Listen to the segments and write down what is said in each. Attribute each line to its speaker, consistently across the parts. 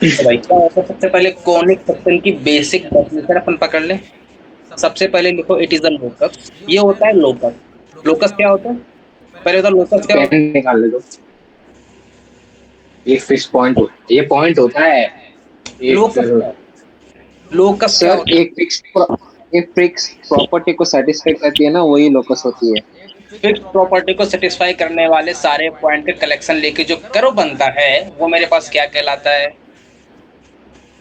Speaker 1: तो भाई क्या होता है, सबसे पहले कॉनिक सेक्शन की बेसिक डेफिनेशन अपन पकड़ लें। सबसे पहले लिखो इट इज अ लोकस। ये होता है लोकस। लोकस क्या होता है? पहले तो लोकस क्या होता
Speaker 2: पेन निकाल ले दो। एक फिक्स पॉइंट होता है, ये पॉइंट होता है
Speaker 1: है?
Speaker 2: एक।
Speaker 1: लोकस क्या होता है? लोकस क्या
Speaker 2: सर
Speaker 1: होता है?
Speaker 2: एक फिक्स प्रॉपर्टी को सेटिस्फाई करती है ना, वही लोकस होती है।
Speaker 1: फिक्स प्रॉपर्टी को सेटिस्फाई करने वाले सारे पॉइंट के कलेक्शन लेके जो कर्व बनता है वो मेरे पास क्या कहलाता है?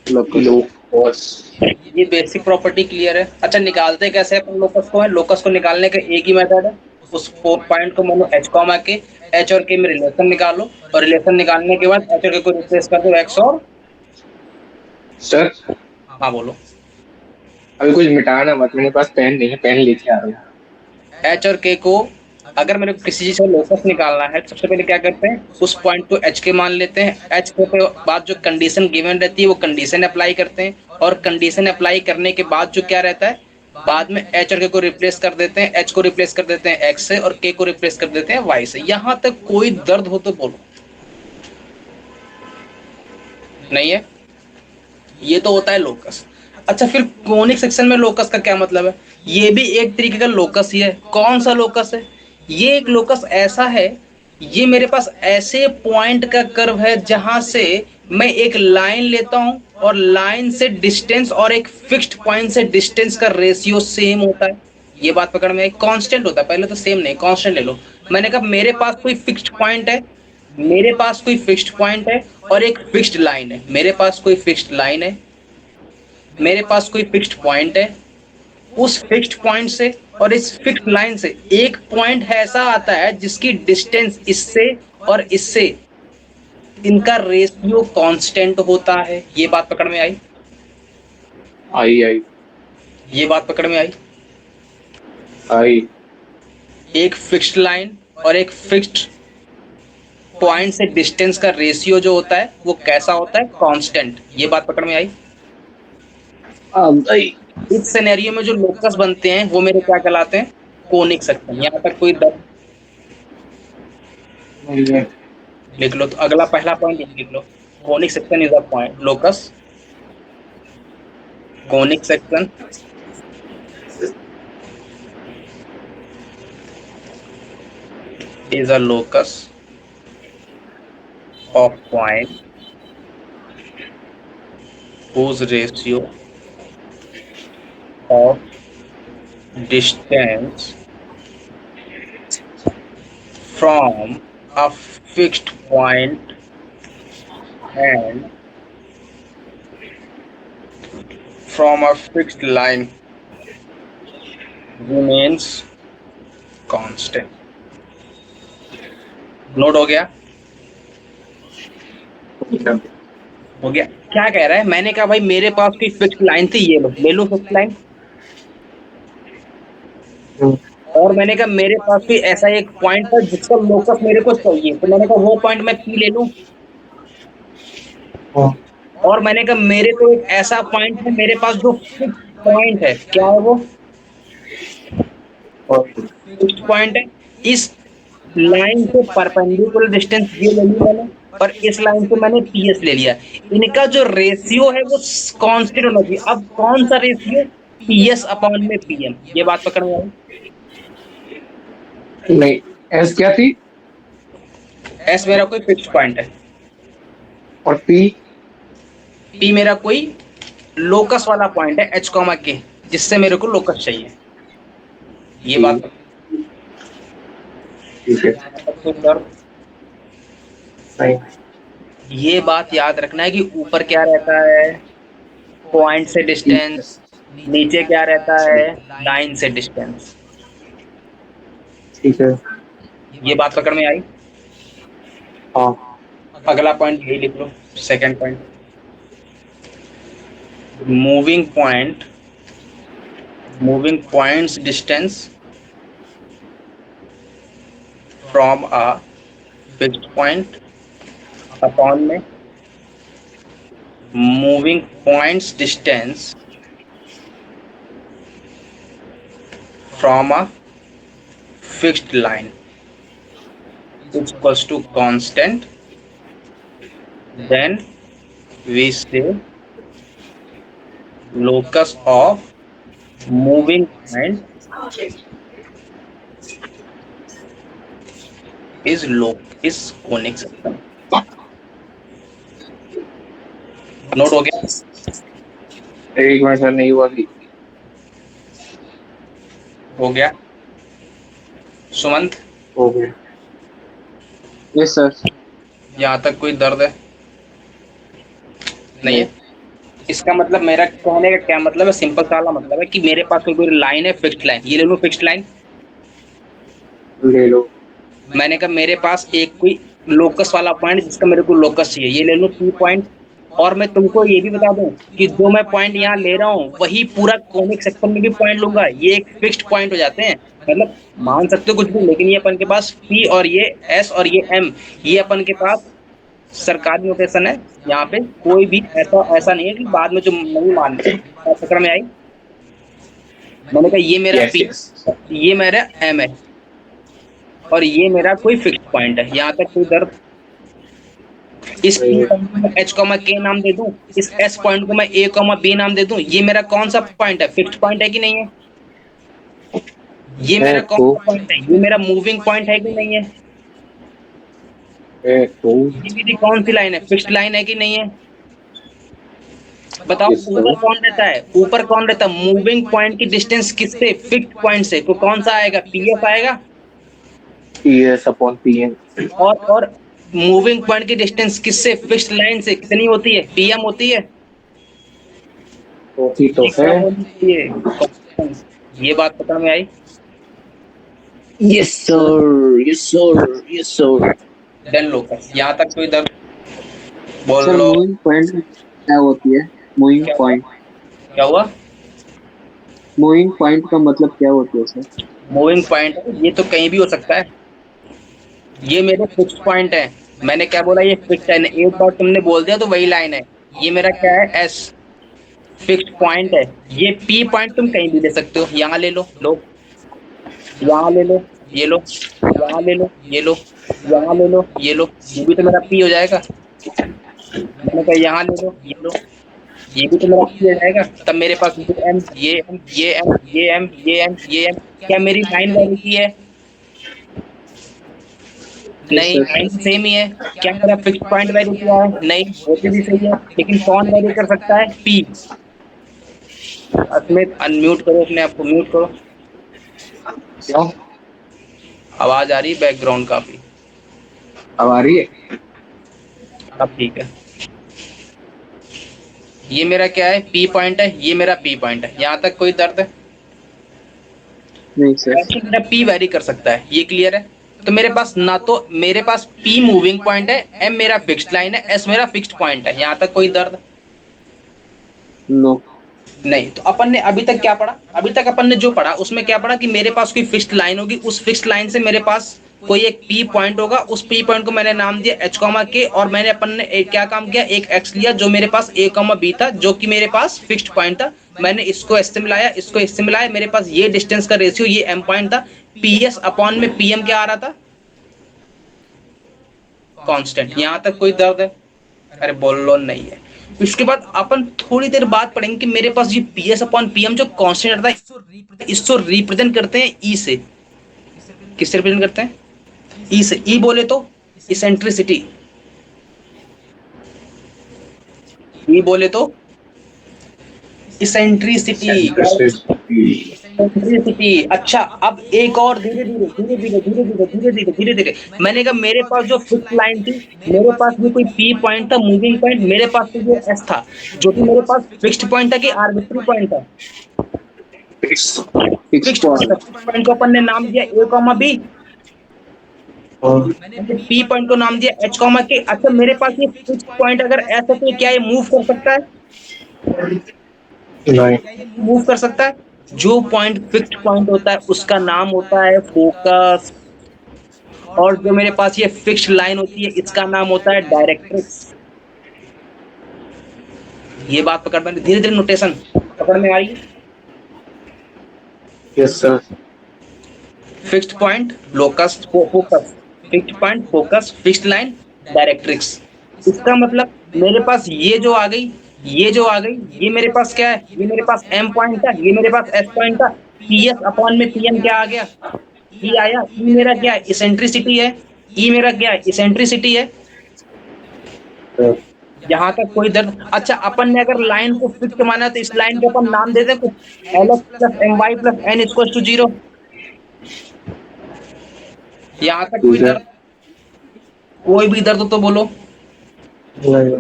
Speaker 2: लोकस।
Speaker 1: लोकस। ये बेसिक प्रॉपर्टी क्लियर है। अच्छा, निकालते कैसे हैं अपन लोकस को? है लोकस को निकालने का एक ही मेथड है। उस पॉइंट को मानो एच कॉमा के, एच और के में रिलेशन निकालो, और रिलेशन निकालने के बाद एच और के को रिप्लेस कर दो एक्स और।
Speaker 2: सर
Speaker 1: हाँ बोलो।
Speaker 2: अभी कुछ मिटाना मत, मेरे पास पेन नहीं है, पेन लेके आ रहा हूँ।
Speaker 1: एच और के को, अगर मेरे को किसी चीज का लोकस निकालना है तो सबसे पहले क्या करते हैं, उस पॉइंट को एच के मान लेते हैं। एच के पे बाद जो कंडीशन गिवन रहती है वो कंडीशन अप्लाई करते हैं, और कंडीशन अप्लाई करने के बाद जो क्या रहता है, बाद में एच और के को रिप्लेस कर देते हैं। एच को रिप्लेस कर देते हैं एक्स से, और के को रिप्लेस कर देते हैं वाई से। यहां तक कोई दर्द हो तो बोलो। नहीं है? ये तो होता है लोकस। अच्छा, फिर कोनिक सेक्शन में लोकस का क्या मतलब है? ये भी एक तरीके का लोकस ही है। कौन सा लोकस है? ये एक लोकस ऐसा है, ये मेरे पास ऐसे पॉइंट का कर्व है जहां से मैं एक लाइन लेता हूं, और लाइन से डिस्टेंस और एक फिक्स्ड पॉइंट से डिस्टेंस का रेशियो सेम होता है। ये बात पकड़ में आई? कांस्टेंट होता है, पहले तो सेम नहीं, कांस्टेंट ले लो। मैंने कहा मेरे पास कोई फिक्स्ड पॉइंट है, मेरे पास कोई फिक्स्ड पॉइंट है, और एक फिक्स्ड लाइन है। मेरे पास कोई फिक्स्ड लाइन है, मेरे पास कोई फिक्स्ड पॉइंट है। उस फिक्स्ड पॉइंट से और इस फिक्स्ड लाइन से एक पॉइंट ऐसा आता है जिसकी डिस्टेंस इससे और इससे, इनका रेशियो कांस्टेंट होता है। ये बात पकड़ में आई?
Speaker 2: आई आई।
Speaker 1: ये बात पकड़ में आई?
Speaker 2: आई।
Speaker 1: एक फिक्स्ड लाइन और एक फिक्स्ड पॉइंट से डिस्टेंस का रेशियो जो होता है वो कैसा होता है? कांस्टेंट। ये बात पकड़ में आई?
Speaker 2: आई।
Speaker 1: इस सिनेरियो में जो लोकस बनते हैं वो मेरे क्या कहलाते हैं? Conic section. यहां तक कोई दर्द? लिख लो तो अगला पहला पॉइंट यही लिख लो। Conic section is a point locus. Conic section is a locus of point whose ratio of distance from a fixed point and from a fixed line remains constant। Note हो गया? हो गया। क्या कह रहा है? मैंने कहा भाई मेरे पास कोई फिक्स्ड लाइन थी, ये लो, ले लो फिक्स्ड लाइन। और मैंने कहा मेरे पास कोई ऐसा एक पॉइंट था जिसका लोकस मेरे को चाहिए, तो मैंने कहा वो पॉइंट मैं पी ले लूं। और मैंने कहा मेरे को एक ऐसा पॉइंट है, मेरे पास जो फिक्स पॉइंट है, क्या है वो? फिक्स्ड पॉइंट है। इस लाइन से परपेंडिकुलर डिस्टेंस ये ले ली मैंने, और इस लाइन से मैंने पीएस ले लिया। इनका जो रेशियो है वो कांस्टेंट होना चाहिए। अब कौन सा रेशियो? पीएस अपॉन में पीएम। ये बात पकड़ में आई?
Speaker 2: नहीं, एस क्या थी?
Speaker 1: एस मेरा कोई फिक्स्ड पॉइंट है,
Speaker 2: और पी?
Speaker 1: पी मेरा कोई लोकस वाला पॉइंट है, एच कॉमा के, जिससे मेरे को लोकस चाहिए। ये बात
Speaker 2: ठीक है।
Speaker 1: पकड़।
Speaker 2: नहीं।
Speaker 1: ये बात याद रखना है कि ऊपर क्या रहता है? पॉइंट से डिस्टेंस। नीचे क्या रहता है? लाइन से डिस्टेंस।
Speaker 2: ठीक है।
Speaker 1: ये बात पकड़ में आई?
Speaker 2: हाँ।
Speaker 1: अगला पॉइंट यही लिख लो। Second point, moving point, moving points distance from a fixed point upon में moving points distance from a fixed line is equals to constant, then we say locus of moving point is conic section. Note हो गया?
Speaker 2: एक minute sir, नहीं हुआ अभी।
Speaker 1: हो गया सुमंत?
Speaker 2: हो गया। Yes sir.
Speaker 1: यहाँ तक कोई दर्द है? नहीं
Speaker 2: नहीं।
Speaker 1: है? इसका मतलब, मेरा कहने का क्या मतलब है, सिंपल सा वाला मतलब है कि मेरे पास कोई लाइन है, फिक्स्ड लाइन, ये ले लो फिक्स्ड लाइन।
Speaker 2: ले लो।
Speaker 1: मैंने कहा मेरे पास एक कोई लोकस वाला पॉइंट जिसका मेरे को लोकस चाहिए, ये ले लो पी पॉइंट। और मैं तुमको ये भी बता दूं कि जो मैं पॉइंट यहाँ ले रहा हूँ वही पूरा कोनिक सेक्शन में भी पॉइंट लूंगा, ये एक फिक्स्ड पॉइंट हो जाते हैं। मतलब मान सकते हो कुछ भी, लेकिन ये अपन के पास पी और ये एस और ये एम, ये अपन के पास सरकारी नोटेशन है। यहाँ पे कोई भी ऐसा ऐसा नहीं है कि बाद में जो नहीं मानते। पकड़ में आई? मैंने कहा ये मेरा
Speaker 2: यस
Speaker 1: पी,
Speaker 2: यस।
Speaker 1: ये मेरा एम है, और ये मेरा कोई फिक्स पॉइंट है। यहाँ तक कोई दर्द? इस पी पॉइंट को मैं एच कॉमा के नाम दे दूं, इस एस पॉइंट को मैं ए कॉमा बी नाम दे दूं, ये मेरा कौन सा पॉइंट है? फिक्स्ड पॉइंट है कि नहीं है? ये
Speaker 2: है
Speaker 1: मेरा कौन
Speaker 2: तो।
Speaker 1: सा पॉइंट है? ये मेरा मूविंग पॉइंट है कि नहीं है?
Speaker 2: है तो।
Speaker 1: ये मेरी कौन सी लाइन है? फिक्स्ड लाइन है कि नहीं है? बताओ
Speaker 2: यस
Speaker 1: ऊपर
Speaker 2: सर।
Speaker 1: कौन रहता है? ऊपर कौन रहता है? मूविंग पॉइंट की डिस्टेंस किससे? फिक्स्ड पॉइंट से। तो कौन सा आएगा? पीएफ आएगा।
Speaker 2: PS upon PM.
Speaker 1: और मूविंग पॉइंट की डिस्टेंस किससे? फिक्स्ड लाइन से कितनी होती है? पीएम होती है।
Speaker 2: होती तो
Speaker 1: ये
Speaker 2: है।
Speaker 1: क्या होनी चाहिए? ये बात पकड़ में आई?
Speaker 2: Yes sir, yes sir, yes sir.
Speaker 1: Done locus. यहाँ तक कोई दर्द? बोल
Speaker 2: सर
Speaker 1: लो।
Speaker 2: मूविंग पॉइंट क्या होती है? मूविंग
Speaker 1: क्या हुआ?
Speaker 2: पॉइंट।
Speaker 1: क्या हुआ?
Speaker 2: मूविंग पॉइंट का मतलब क्या होती है सर?
Speaker 1: मूविंग पॉइंट ये तो कहीं भी हो सकता है। ये मेरे फिक्स पॉइंट है। मैंने क्या बोला? ये फिक्स है। एक बार तुमने बोल दिया तो वही लाइन है। ये मेरा क्या है? एस फिक्स्ड पॉइंट है। ये पी पॉइंट तुम कहीं भी ले सकते हो। यहाँ ले लो, यहाँ ले लो, ये लो, यहाँ ले लो, ये लो, यहाँ ले लो, ये लो, ये भी तो मेरा पी हो जाएगा। मैंने कहा यहाँ ले लो, ये लो, ये भी तो मेरा पी हो जाएगा। तब मेरे पास ये एम, ये एम, ये एम, ये एम, ये एम, ये एम, क्या मेरी लाइन वैलिडिटी है?
Speaker 2: यस
Speaker 1: नहीं, लाइन
Speaker 2: सर।
Speaker 1: तो सेम ही है। क्या मेरा फिक्स पॉइंट वैल्यू क्या है? नहीं, वो भी सही है, लेकिन कौन वैल्यू कर सकता है? पी। अस्मित अनम्यूट करो, अपने आप को म्यूट करो।
Speaker 2: क्यों?
Speaker 1: आवाज आ रही है बैकग्राउंड काफी।
Speaker 2: अब आ रही है?
Speaker 1: अब ठीक है। ये मेरा क्या है? पी पॉइंट है, ये मेरा पी पॉइंट है। यहाँ तक कोई दर्द है?
Speaker 2: नहीं सर।
Speaker 1: वैसे मेरा पी वैरी कर सकता है, ये क्लियर है? तो मेरे पास ना तो मेरे पास पी मूविंग पॉइंट है, एम मेरा फिक्स्ड लाइन है, एस मेरा फिक्स्ड पॉइंट है। यहाँ तक कोई दर्द?
Speaker 2: नो।
Speaker 1: नहीं। तो अपन ने अभी तक क्या पढ़ा? अभी तक अपन ने जो पढ़ा उसमें क्या पढ़ा कि मेरे पास कोई फिक्स्ड लाइन होगी, उस फिक्स्ड लाइन से मेरे पास कोई एक पी पॉइंट होगा, उस पी पॉइंट को मैंने नाम दिया एच कॉमा के, और मैंने अपन ने क्या काम किया? एक एक्स लिया जो मेरे पास ए कॉमा बी था, जो कि मेरे पास फिक्स्ड पॉइंट था। मैंने इसको एस से मिलाया, इसको एस से मिलाया, मेरे पास ये डिस्टेंस का रेशियो, ये एम पॉइंट था। पीएस अपॉन में पीएम क्या आ रहा था? कांस्टेंट। यहाँ तक कोई दर्द है? अरे बोल लो नहीं है। इसके बाद अपन थोड़ी देर बाद पढ़ेंगे कि मेरे पास ये पीएस अपॉन पीएम जो कांस्टेंट आता है, इसको रिप्रेजेंट करते हैं ई से। किससे रिप्रेजेंट करते हैं? ई से। ई बोले तो इसेंट्रिसिटी, ई बोले तो इसेंट्रिसिटी। इसेंट्रिसिटी। अच्छा, अब एक और धीरे धीरे धीरे धीरे धीरे धीरे धीरे धीरे धीरे धीरे मैंने कहा मेरे पास जो फिक्स लाइन थी, मेरे पास भी कोई पी पॉइंट था, मूविंग पॉइंट, मेरे पास तो जो एस था, जो कि मेरे पास फिक्स्ड पॉइंट था कि आर्बिट्री पॉइंट था?
Speaker 2: फिक्स
Speaker 1: फिक्स्ड पॉइंट था।
Speaker 2: पॉइंट।
Speaker 1: फिक्स्ड पॉइंट को अपन ने नाम दिया ए कॉमा बी,
Speaker 2: और
Speaker 1: मैंने पी पॉइंट को नाम दिया एच कॉमा के। अच्छा, मेरे पास ये फिक्स्ड पॉइंट अगर ऐसा, तो क्या ये मूव कर सकता है?
Speaker 2: नहीं।
Speaker 1: मूव कर सकता है? जो पॉइंट फिक्स्ड पॉइंट होता है उसका नाम होता है फोकस, और जो मेरे पास ये फिक्स्ड लाइन होती है इसका नाम होता है डायरेक्ट्रिक्स। ये बात पकड़ में, धीरे धीरे नोटेशन पकड़ में आई?
Speaker 2: Yes sir.
Speaker 1: Fixed point, locus, focus, fixed point, focus, fixed line, directrix. इसका मतलब मेरे पास ये जो आ गई, ये जो आ गई, ये मेरे पास क्या है, ये मेरे पास एम पॉइंट था, ये मेरे पास एस पॉइंट था। पीएस अपॉन में पीएम क्या आ गया, ई आया। ई मेरा क्या है, इसेंट्रिसिटी है। ई मेरा क्या है, इसेंट्रिसिटी है। यहाँ तक कोई दर्द। अच्छा, अपन ने अगर लाइन को फिक्स माना तो इस लाइन को अपन नाम दे दें कुछ, L X plus M Y plus N equal to zero. यहाँ तक कोई
Speaker 2: ठीक है।
Speaker 1: दर्द, कोई भी दर्द हो तो बोलो।
Speaker 2: नहीं,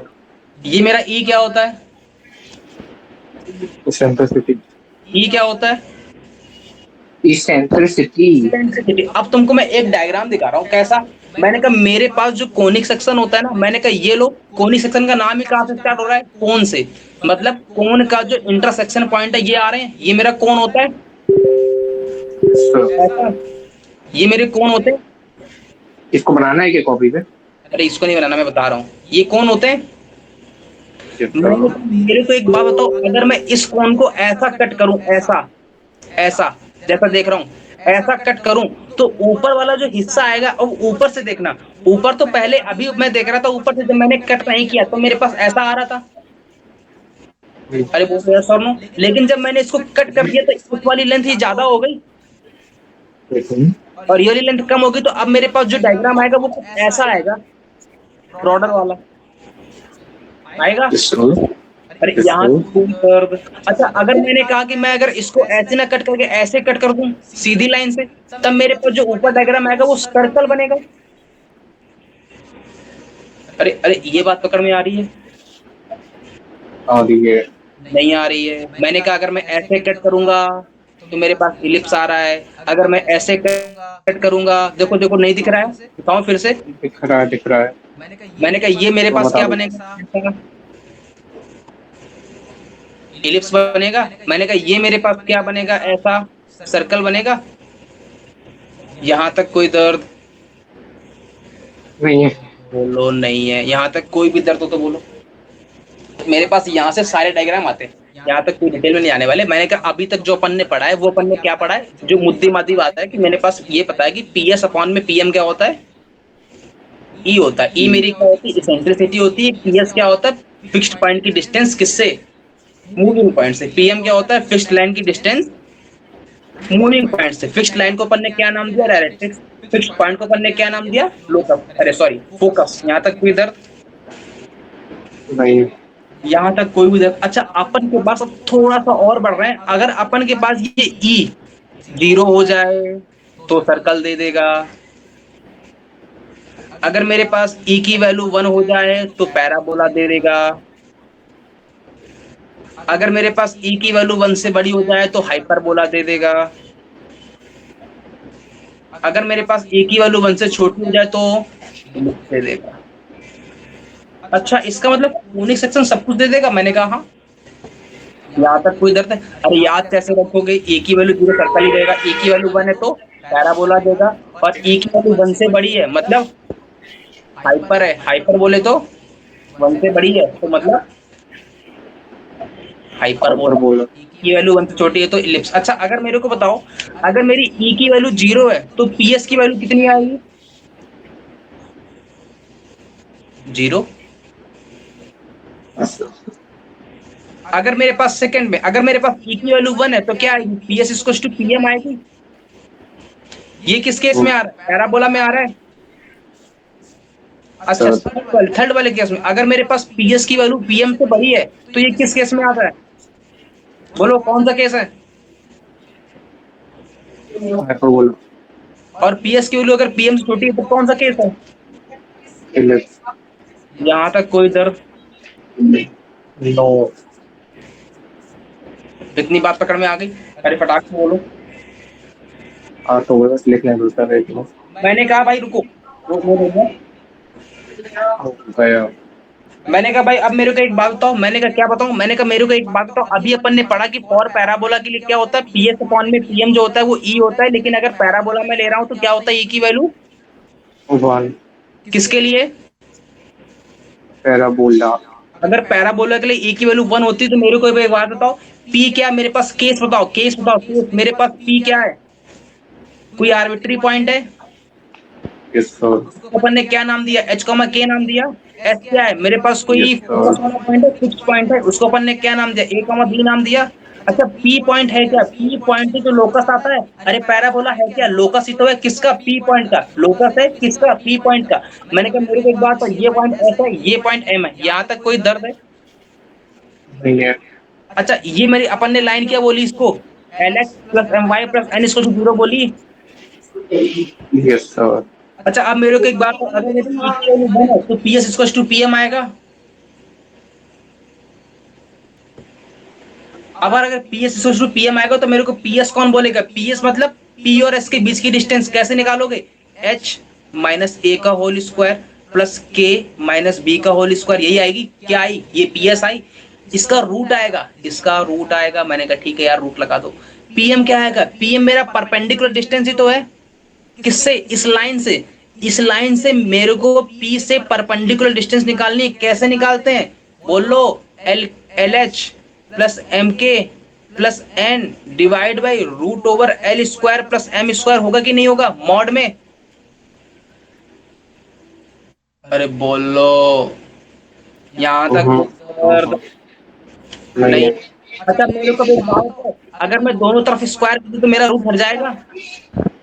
Speaker 1: ये मेरा ई क्या होता है,
Speaker 2: इसेंट्रिसिटी।
Speaker 1: ई क्या होता है,
Speaker 2: इसेंट्रिसिटी।
Speaker 1: इसेंट्रिसिटी। अब तुमको मैं एक डायग्राम दिखा रहा हूँ कैसा। मैंने कहा मेरे पास जो कोनिक सेक्शन होता है ना, मैंने कहा ये लो, कोनिक सेक्शन का नाम ही कहाँ से स्टार्ट हो रहा है, कोन से। मतलब कोन का जो इंटरसेक्शन पॉइंट है ये आ रहे हैं, ये मेरा कोन होता है ऐसा। ये मेरे कोन होते हैं।
Speaker 2: इसको बनाना है क्या कॉपी पे?
Speaker 1: अरे इसको नहीं बनाना, मैं बता रहा हूँ ये कौन होते हैं।
Speaker 2: चिपका।
Speaker 1: मैंने मेरे को एक बात बताओ, अगर मैं इस कोन को ऐसा कट करूं, ऐसा, ऐसा, जैसा देख रहा हूं, ऐसा कट करूं, तो ऊपर वाला जो हिस्सा आएगा, अब ऊपर से देखना, ऊपर तो पहले अभी मैं देख रहा था, ऊपर से जब मैंने कट नहीं किया तो मेरे पास ऐसा आ रहा था। अरे बोलो यस और नो। लेकिन जब मैंने इसको कट कर दिया तो इस वाली लेंथ ही ज्यादा हो गई और ये वाली लेंथ कम होगी, तो अब मेरे पास जो डायग्राम आएगा वो कुछ ऐसा आएगा, ब्रॉडर वाला आएगा। अरे यहाँ तो कोई दर्द। अच्छा, अगर मैंने कहा कि मैं अगर इसको ऐसे ना कट करके ऐसे कट कर दूं सीधी लाइन से, तब मेरे पास जो ऊपर डायग्राम आएगा वो सर्कल बनेगा। अरे अरे, ये बात पकड़ में आ रही है,
Speaker 2: आ रही है।
Speaker 1: नहीं आ रही है। मैंने कहा अगर मैं ऐसे कट करूंगा तो मेरे पास इलिप्स आ रहा है, अगर मैं ऐसे कट करूंगा, देखो देखो नहीं दिख रहा है, दिखाओ फिर से।
Speaker 2: दिख रहा है, दिख रहा है।
Speaker 1: मैंने कहा ये मेरे
Speaker 2: तो
Speaker 1: पास
Speaker 2: बता
Speaker 1: क्या
Speaker 2: दो।
Speaker 1: बनेगा, इलिप्स बनेगा। मैंने कहा ये मेरे पास क्या बनेगा, ऐसा सर्कल बनेगा। यहाँ तक कोई दर्द,
Speaker 2: नहीं है।
Speaker 1: बोलो नहीं है। यहाँ तक कोई भी दर्द हो तो बोलो। मेरे पास यहाँ से सारे डायग्राम आते हैं, यहाँ तक कोई डिटेल में नहीं आने वाले। मैंने कहा अभी तक जो अपन ने पढ़ा है वो अपन ने क्या पढ़ा है, जो मुद्दे मादी बात है कि मेरे पास ये पता है कि पीएस अपॉन में पीएम क्या होता है, ई होता है। ई मेरी क्या होती है, इसेंट्रिसिटी होती है। पीएस क्या होता है, फिक्स्ड पॉइंट की डिस्टेंस किससे, मूविंग पॉइंट से। पीएम क्या होता है, फिक्स्ड लाइन की डिस्टेंस मूविंग पॉइंट से। फिक्स्ड लाइन को अपन ने क्या नाम दिया, डायरेक्ट्रिक्स। फिक्स्ड पॉइंट को अपन ने क्या नाम दिया, लोकस, अरे सॉरी फोकस। यहाँ तक कोई दर्द,
Speaker 2: नहीं।
Speaker 1: यहाँ तक कोई भी दर्द। अच्छा, अपन के पास अब थोड़ा सा और बढ़ रहे हैं। अगर अपन के पास ये ई जीरो हो जाए तो सर्कल दे देगा। अगर मेरे पास ई की वैल्यू 1 हो जाए तो पैराबोला दे देगा। अगर मेरे पास ई की वैल्यू 1 से बड़ी हो जाए तो हाइपरबोला दे देगा। अगर मेरे पास ए की वैल्यू 1 से छोटी हो जाए तो दे देगा। अच्छा, इसका मतलब कोनिक सेक्शन सब कुछ दे देगा। मैंने कहा हाँ। यहाँ तक कोई दर्द है। अरे याद कैसे रखोगे, ए की वैल्यू 0 सर्कल ही देगा, ए की वैल्यू 1 है तो पैराबोला देगा, और ई की वैल्यू 1 से बड़ी है मतलब हाइपर है, हाइपर बोले तो 1 से बड़ी है तो मतलब हाइपर
Speaker 2: ऊपर
Speaker 1: बोला।
Speaker 2: बोलो।
Speaker 1: की वैल्यू 1 से छोटी है तो इलिप्स। अच्छा, अगर मेरे को बताओ, अगर मेरी ई की वैल्यू 0 है तो पीएस की वैल्यू कितनी आएगी, 0। अगर मेरे पास सेकंड में, अगर मेरे पास ई की वैल्यू 1 है तो क्या आएगी, पीएस इक्वल टू पीएम आएगी। ये किस केस में आ रहा है, पैराबोला में आ रहा है। अच्छा, थर्ड वाले केस में अगर मेरे पास पीएस की वैल्यू पीएम से बड़ी है तो ये किस केस में आता है, बोलो कौन सा केस है।
Speaker 2: हाइपर बोलो।
Speaker 1: और पीएस की वैल्यू अगर पीएम से छोटी है तो कौन सा केस है।
Speaker 2: इलिप्स।
Speaker 1: यहाँ तक कोई दर्द,
Speaker 2: नो।
Speaker 1: इतनी बात पकड़ में आ गई। अरे फटाक से बोलो।
Speaker 2: हाँ तो बस लिखने दूसरा रेट लो।
Speaker 1: मैंने कहा भाई रुको, वो
Speaker 2: गया।
Speaker 1: मैंने कहा भाई अब मेरे को एक बात बताओ। मैंने कहा क्या बताऊं, मैंने कहा मेरे को एक बात बताओ। अभी अपन ने पढ़ा कि फॉर पैराबोला के लिए क्या होता है, पीएस अपॉन में पीएम जो होता है वो ई होता है, लेकिन अगर पैराबोला में ले रहा हूं तो क्या होता है, ई की वैल्यू
Speaker 2: वन।
Speaker 1: किसके लिए,
Speaker 2: पैराबोला।
Speaker 1: अगर पैराबोला के लिए ई की वैल्यू 1 होती तो मेरे को एक बात बताओ, पी क्या, मेरे पास केस बताओ, केस बताओ, केस मेरे पास पी क्या है, कोई आर्बिट्री पॉइंट है।
Speaker 3: Yes, sir.
Speaker 1: उसको अपन ने क्या नाम दिया, एच कॉमा के नाम दिया। एस क्या है, मेरे पास कोई
Speaker 3: Yes,
Speaker 1: फोकस
Speaker 3: sir.
Speaker 1: वाला पॉइंट है, फिक्स पॉइंट है, उसको अपन ने क्या नाम दिया, ए कॉमा बी नाम दिया। अच्छा पी पॉइंट है क्या, पी पॉइंट ही तो लोकस आता है। अरे पैराबोला है क्या, लोकस ही तो है किसका, पी पॉइंट का। लोकस है किसका, पी पॉइंट का। मैंने कहा मेरे को एक बात है, ये पॉइंट एस है, ये पॉइंट एम है, यहाँ तक कोई दर्द है।
Speaker 3: नहीं है।
Speaker 1: अच्छा ये मेरी अपन ने लाइन क्या बोली इसको, L X plus M Y plus N इसको जीरो बोली।
Speaker 3: Yes, sir.
Speaker 1: अच्छा अब मेरे को एक बात है, अगर मेरे इक्वल वन है तो P S equal to P M आएगा। अब अगर P S equal to P M आएगा तो मेरे को पी एस कौन बोलेगा, पी एस मतलब पी और एस के बीच की डिस्टेंस कैसे निकालोगे, एच माइनस ए का whole square plus K minus B का होल स्क्वायर, यही आएगी क्या आई, ये पी एस आई। इसका रूट आएगा, इसका रूट आएगा, मैंने कहा ठीक है यार रूट लगा दो। पीएम क्या आएगा, पीएम मेरा परपेंडिकुलर डिस्टेंस ही तो है, किससे, इस लाइन से। इस लाइन से मेरे को पी से परपेंडिकुलर डिस्टेंस निकालनी है, कैसे निकालते हैं बोलो, L L H plus M K plus N divide by root over L square plus M square, होगा कि नहीं होगा मॉड में। अरे बोलो, यहां तक
Speaker 3: Uh-huh.
Speaker 1: दर्द
Speaker 3: Uh-huh. नहीं
Speaker 1: नहीं।
Speaker 3: है।
Speaker 1: अच्छा मेरे को एक बात है, अगर मैं दोनों तरफ स्क्वायर कर दूं तो मेरा रूट हट जाएगा।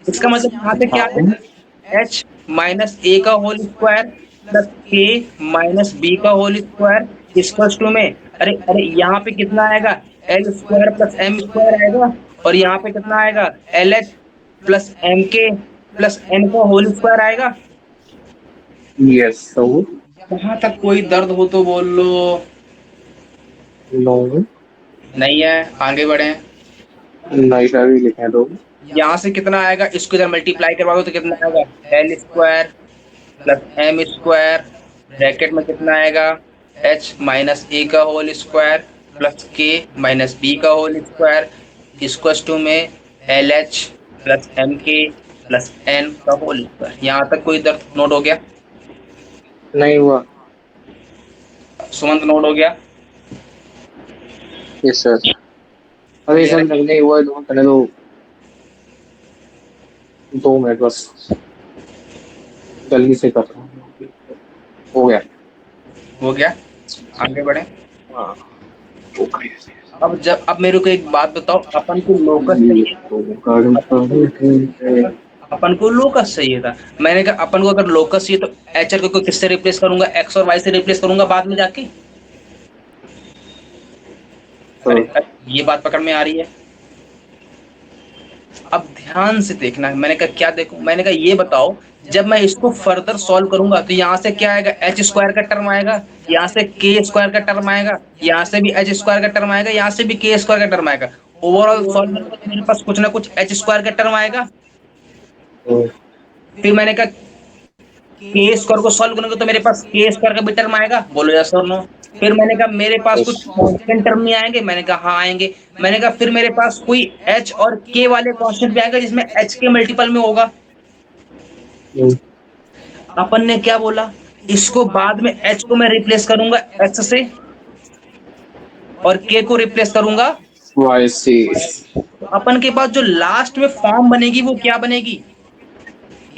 Speaker 1: इसका मतलब यहाँ पे क्या
Speaker 3: हाँ।
Speaker 1: है, एच माइनस ए का whole square plus K minus B का होल स्क्वायर इक्वल्स टू में, अरे अरे यहाँ पे कितना आएगा, L square plus M square आएगा, और यहाँ पे कितना आएगा, L H plus M K plus N का होल स्क्वायर आएगा।
Speaker 3: Yes, so.
Speaker 1: यहाँ तक कोई दर्द हो तो बोल लो।
Speaker 3: No.
Speaker 1: नहीं है, आगे बढ़े।
Speaker 3: नहीं सर, भी लिखे दो।
Speaker 1: यहाँ से कितना आएगा, इसको इधर मल्टीप्लाई करवा दो तो कितना आएगा, L square plus M square bracket में कितना आएगा, एच माइनस ए का whole square plus K minus B का होल स्क्वायर इक्वल्स टू में L H plus M K plus N का होल स्क्वायर। यहाँ तक कोई दर्द नोट हो गया,
Speaker 3: नहीं हुआ।
Speaker 1: सुमंत नोट हो गया।
Speaker 2: Yes sir.
Speaker 3: अभी
Speaker 1: क्लियर
Speaker 3: सर
Speaker 1: है,
Speaker 3: नहीं हुआ, दो करने दो। 2 मिनट बस, जल्दी से कर रहा हूँ। हो गया।
Speaker 1: हो गया, आगे बढ़े।
Speaker 3: हाँ। ओके।
Speaker 1: अब मेरे को एक बात बताओ, अपन को लोकस
Speaker 3: ये
Speaker 1: चाहिए
Speaker 3: तो कारण है।
Speaker 1: था, अपन को लोकस चाहिए था। मैंने कहा अपन को अगर लोकस चाहिए तो एचआर को किससे रिप्लेस करूंगा, एक्स और वाई से रिप्लेस करूंगा बाद में जाके।
Speaker 3: तो
Speaker 1: अरे ये बात पकड़ में आ रही है। अब ध्यान से देखना, मैंने कहा क्या देखूं, मैंने कहा ये बताओ, जब मैं इसको फर्दर सॉल्व करूंगा तो यहाँ से क्या आएगा, एच स्क्वायर का टर्म आएगा, यहाँ से के स्क्वायर का टर्म आएगा, यहाँ से भी एच स्क्वायर का टर्म आएगा, यहाँ से भी के स्क्वायर का टर्म आएगा। ओवरऑल सॉल्व करूंगा तो मेरे पास कुछ ना कुछ एच स्क्वायर का टर्म आएगा। फिर मैंने कहा के स्क्वायर को सॉल्व करूंगा तो मेरे पास के स्क्वायर का भी टर्म आएगा, बोलो यस और नो। फिर मैंने कहा मेरे पास कुछ कांस्टेंट टर्म नहीं आएंगे, मैंने कहा हाँ आएंगे। मैंने कहा फिर मेरे पास कोई एच और के वाले कांस्टेंट भी आएगा जिसमें एच के मल्टीपल में होगा। अपन ने क्या बोला, इसको बाद में एच को मैं रिप्लेस करूंगा एक्स से और के को रिप्लेस करूंगा।
Speaker 3: Y C.
Speaker 1: तो अपन के पास जो लास्ट में फॉर्म बनेगी वो क्या बनेगी,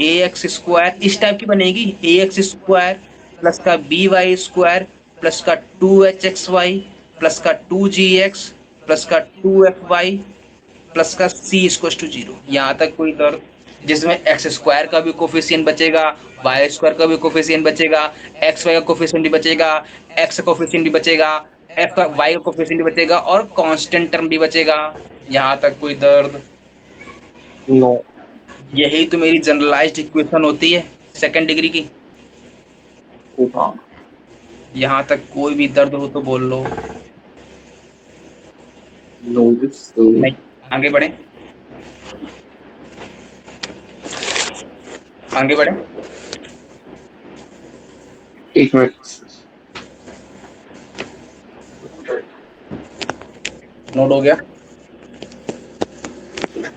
Speaker 1: ए एक्स स्क्वायर इस टाइप की बनेगी, ए एक्स स्क्वायर प्लस का बी वाई स्क्वायर प्लस का 2hxy प्लस का 2gx प्लस का 2fy प्लस का c इक्वल टू 0। यहाँ तक कोई दर्द, जिसमें एक्स स्क्वायर का भी कोफिशिएंट बचेगा, वाई स्क्वायर का भी कोफिशिएंट बचेगा, एक्स वाई का कोफिशिएंट भी बचेगा, एक्स का कोफिशिएंट भी बचेगा, एफ का वाई का कोफिशिएंट भी बचेगा और कांस्टेंट टर्म भी बचेगा। यहाँ तक कोई दर्द,
Speaker 3: नो।
Speaker 1: यही तो मेरी जनरलाइज्ड इक्वेशन होती है सेकंड डिग्री की।
Speaker 3: हाँ।
Speaker 1: यहाँ तक कोई भी दर्द हो तो बोल लो।
Speaker 3: नो।
Speaker 1: नहीं, आगे बढ़े, आगे बढ़े।
Speaker 3: 1 मिनट।
Speaker 1: नोट हो गया,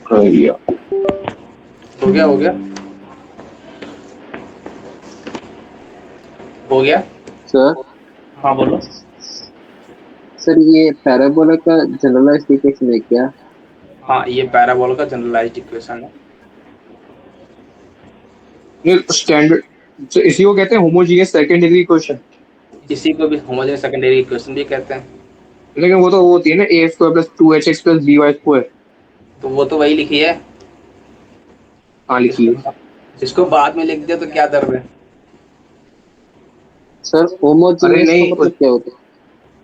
Speaker 3: कर लिया।
Speaker 1: हो गया, हो गया, हो गया।
Speaker 2: सर
Speaker 1: हाँ बोलो।
Speaker 2: सर ये पैराबोला का जनरलाइज्ड इक्वेशन है क्या?
Speaker 1: हाँ ये पैराबोला का जनरलाइज्ड इक्वेशन है।
Speaker 3: ये स्टैंडर्ड, तो इसी को कहते हैं होमोजीनियस सेकंड डिग्री क्वेश्चन।
Speaker 1: इसी को भी होमोजेनियस सेकेंडरी इक्वेशन भी कहते हैं।
Speaker 3: लेकिन वो तो वो होती है ना A square plus two H X plus B Y square.
Speaker 1: तो वो तो वही लिखी है।
Speaker 3: हाँ लिखी है।
Speaker 1: इसको इसको बाद में लिख दिया तो क्या दर्द है।
Speaker 2: सर
Speaker 3: अरे
Speaker 2: होमोजीनियस का
Speaker 3: नहीं
Speaker 2: मतलब क्या होता है?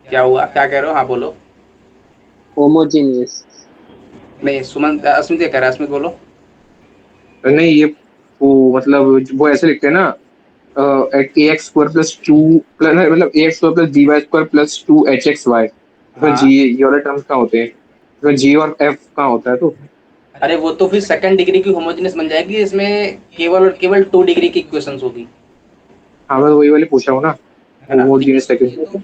Speaker 1: क्या हुआ, क्या कह रहे हो, हाँ बोलो।
Speaker 2: होमोजीनियस।
Speaker 1: नहीं सुमन, अस्मित क्या कह रहा है, अस्मित बोलो।
Speaker 3: नहीं ये वो मतलब वो ऐसे लिखते हैं ना, ए x square plus two plus मतलब A x square plus B Y square plus two H x Y. इसमें जी
Speaker 1: हाँ,
Speaker 3: ये वाले टर्म्स कहाँ होते हैं? इसमें जी और एफ कहाँ होता है तो?
Speaker 1: अरे वो तो फिर सेकंड डिग्री की होमोजेनियस बन जाएगी, इसमें केवल और केवल 2 डिग्री की इक्वेशंस होगी।
Speaker 3: हाँ मैं वही वाले पूछा हूँ ना,
Speaker 1: है ना।
Speaker 3: Homogeneous second.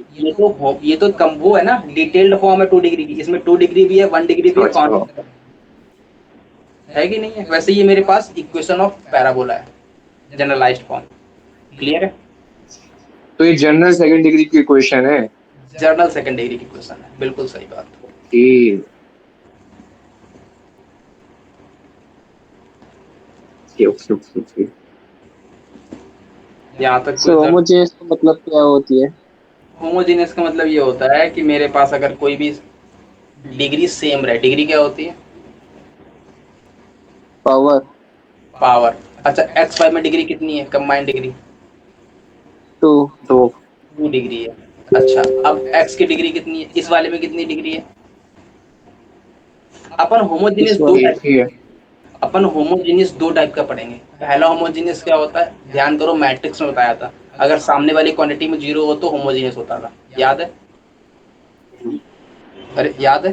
Speaker 1: ये तो कम वो है ना, डिटेल्ड फॉर्म है 2 डिग्री की, इसमें 2 डिग्री भी है, 1 डिग्री भी है,
Speaker 3: अच्छा।
Speaker 1: कौन है कि नहीं है। वैसे ये मेरे पास इक्वेशन ऑफ पैराबोला है, जनरलाइज्ड फॉर्म। क्लियर है।
Speaker 3: तो ये जनरल सेकंड डिग्री की इक्वेशन है।
Speaker 1: जर्नल सेकंड डिग्री की इक्वेशन है, बिल्कुल सही बात।
Speaker 3: ओके। Okay okay okay.
Speaker 1: यहाँ तक
Speaker 2: सर
Speaker 1: कोई दर्द।
Speaker 2: होमोजीनियस का मतलब क्या होती है?
Speaker 1: होमोजेनियस का मतलब ये होता है कि मेरे पास अगर कोई भी डिग्री सेम रहे, डिग्री क्या होती है,
Speaker 2: पावर।
Speaker 1: पावर। अच्छा एक्स वाई में डिग्री कितनी है, कंबाइंड डिग्री
Speaker 2: टू।
Speaker 3: तो
Speaker 1: 2 डिग्री है। अच्छा अब एक्स की डिग्री कितनी है, इस वाले में कितनी डिग्री है। अपन
Speaker 2: इस
Speaker 1: होमोजेनियस दो
Speaker 2: वाले।
Speaker 3: एक ही है।
Speaker 1: अपन होमोजेनियस दो टाइप का पढ़ेंगे। पहला होमोजेनियस क्या होता है, ध्यान करो, मैट्रिक्स में बताया था, अगर सामने वाली क्वांटिटी में जीरो हो तो होमोजेनियस होता था, याद है। अरे याद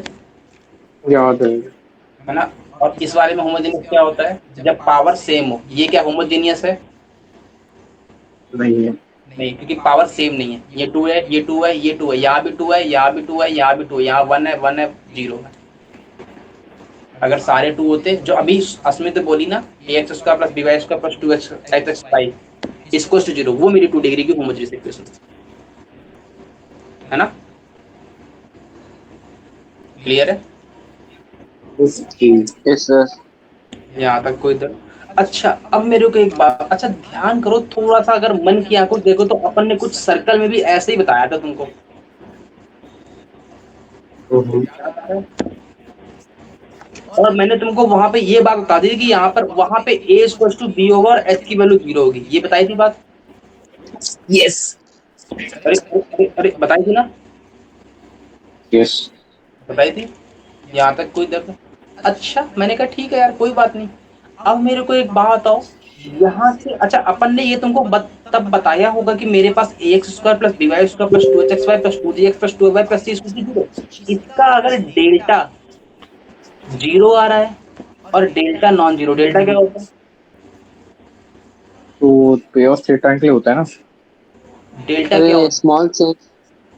Speaker 3: याद है।
Speaker 1: है ना। और इस वाले में होमोजेनियस क्या होता है, जब पावर सेम हो। ये क्या होमोजेनियस है,
Speaker 3: नहीं है।
Speaker 1: नहीं, क्योंकि पावर सेम नहीं है, ये 2 है, ये 2 है, ये 2 है, यहाँ भी 2 है, यहाँ भी 2 है, यहाँ भी 2 है, यहाँ 1 है, 1 है, 0 है। अगर सारे 2 होते, जो अभी अस्मित बोली ना, ए x square plus B Y square plus 2 x x y इसको टू 0, वो मेरी 2 डिग्री की होमोजेनियस इक्वेशन है ना। क्लियर है।
Speaker 3: ओके।
Speaker 2: Yes sir.
Speaker 1: यहाँ तक कोई दर। अच्छा अब मेरे को एक बात, अच्छा ध्यान करो थोड़ा सा, अगर मन की आंखों से देखो तो अपन ने कुछ सर्कल में भी ऐसे ही बताया था तुमको। याद आ रहा है? और मैंने तुमको वहां पे ये बात बता दी थी कि यहाँ पर वहां पे ए इक्वल टू बी होगा और एच की वैल्यू 0 होगी, ये बताई थी बात।
Speaker 3: यस।
Speaker 1: अरे अरे अरे अरे बताई थी ना,
Speaker 3: यस।
Speaker 1: बताई थी। यहाँ तक कोई दर्द। अच्छा मैंने कहा ठीक है यार कोई बात नहीं। अब मेरे को एक बात बताओ, यहाँ से अच्छा अपन ने ये तुमको तब बताया होगा कि मेरे पास a x square plus B Y square plus 2 h x y plus 2 g x plus 2 y plus c square 0, इसका अगर डेल्टा 0 आ रहा है और डेल्टा नॉन जीरो, डेल्टा क्या होता
Speaker 3: तो पे ऑफ थीटा के लिए होता है ना।
Speaker 1: है, डेल्टा क्या
Speaker 2: अरे
Speaker 1: होता
Speaker 2: स्मॉल चेंज,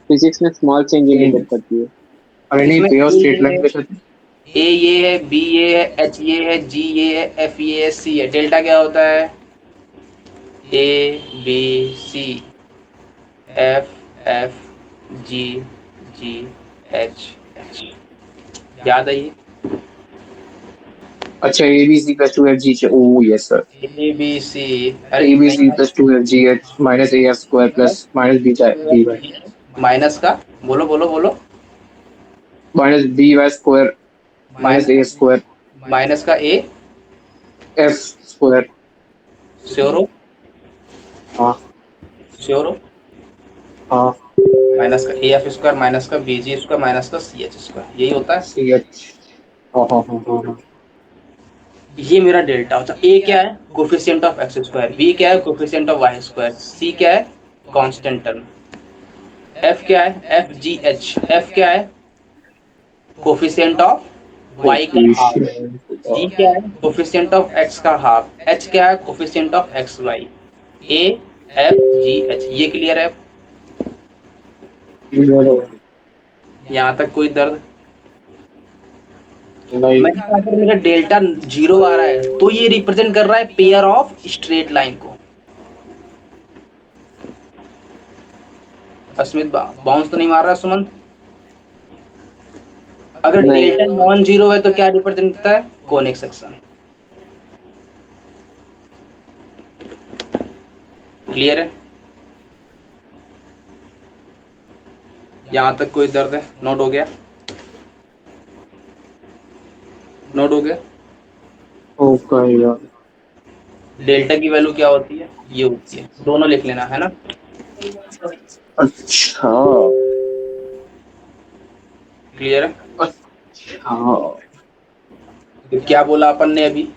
Speaker 2: फिजिक्स में स्मॉल चेंज
Speaker 3: नहीं,
Speaker 2: इंडिकेट करती है।
Speaker 3: अरे
Speaker 1: है।
Speaker 3: नहीं
Speaker 1: इसमें
Speaker 3: पे ऑफ स्ट्रेट लाइन के साथ।
Speaker 1: ए ये है, बी ये है, एच ये है, जी ये है, एफ ये है, सी है, डेल्टा क्या होता है, a b c f f g g h h, याद है ये।
Speaker 3: अच्छा a b c plus two f g. Oh yes sir.
Speaker 1: A b c, अरे
Speaker 3: ए बी सी
Speaker 1: नहीं,
Speaker 3: plus two f ji h minus a F square plus minus b b y
Speaker 1: minus का, बोलो बोलो बोलो,
Speaker 3: minus b Y square minus a
Speaker 1: minus,
Speaker 3: square
Speaker 1: minus का ए,
Speaker 3: F square.
Speaker 1: Sure हो,
Speaker 3: हाँ
Speaker 1: sure हो,
Speaker 3: हाँ।
Speaker 1: माइनस का ए एफ स्क्वायर माइनस का बी जी स्क्वायर माइनस का सी एच स्क्वायर, यही होता है।
Speaker 3: C H. हाँ हाँ हाँ हाँ हाँ।
Speaker 1: ये मेरा डेल्टा होता है। ए क्या है, coefficient of x square, B क्या है, coefficient of Y square, C क्या है, कांस्टेंट टर्म, एफ क्या है, एफ जी एच, एफ क्या है, कोफिशिएंट ऑफ वाई का हाफ, जी क्या है, कोफिशिएंट ऑफ एक्स का हाफ, एच क्या है, coefficient of x Y, A F ji H, ये क्लियर है। यहाँ तक कोई दर्द।
Speaker 3: नहीं।
Speaker 1: मैंने कहा अगर मेरा डेल्टा 0 आ रहा है तो ये रिप्रेजेंट कर रहा है पेयर ऑफ स्ट्रेट लाइन को। अस्मित बाउंस तो नहीं मार रहा सुमन। अगर
Speaker 2: नहीं।
Speaker 1: डेल्टा नॉन जीरो है तो क्या रिप्रेजेंट करता है, कोनिक सेक्शन। क्लियर है? यहां तक कोई दर्द है? नोट हो गया? नोट हो गया?
Speaker 3: ओके यार।
Speaker 1: डेल्टा की वैल्यू क्या होती है? ये होती है, दोनों लिख लेना है ना।
Speaker 3: अच्छा
Speaker 1: क्लियर है?
Speaker 3: अच्छा।
Speaker 1: तो क्या बोला अपन ने अभी?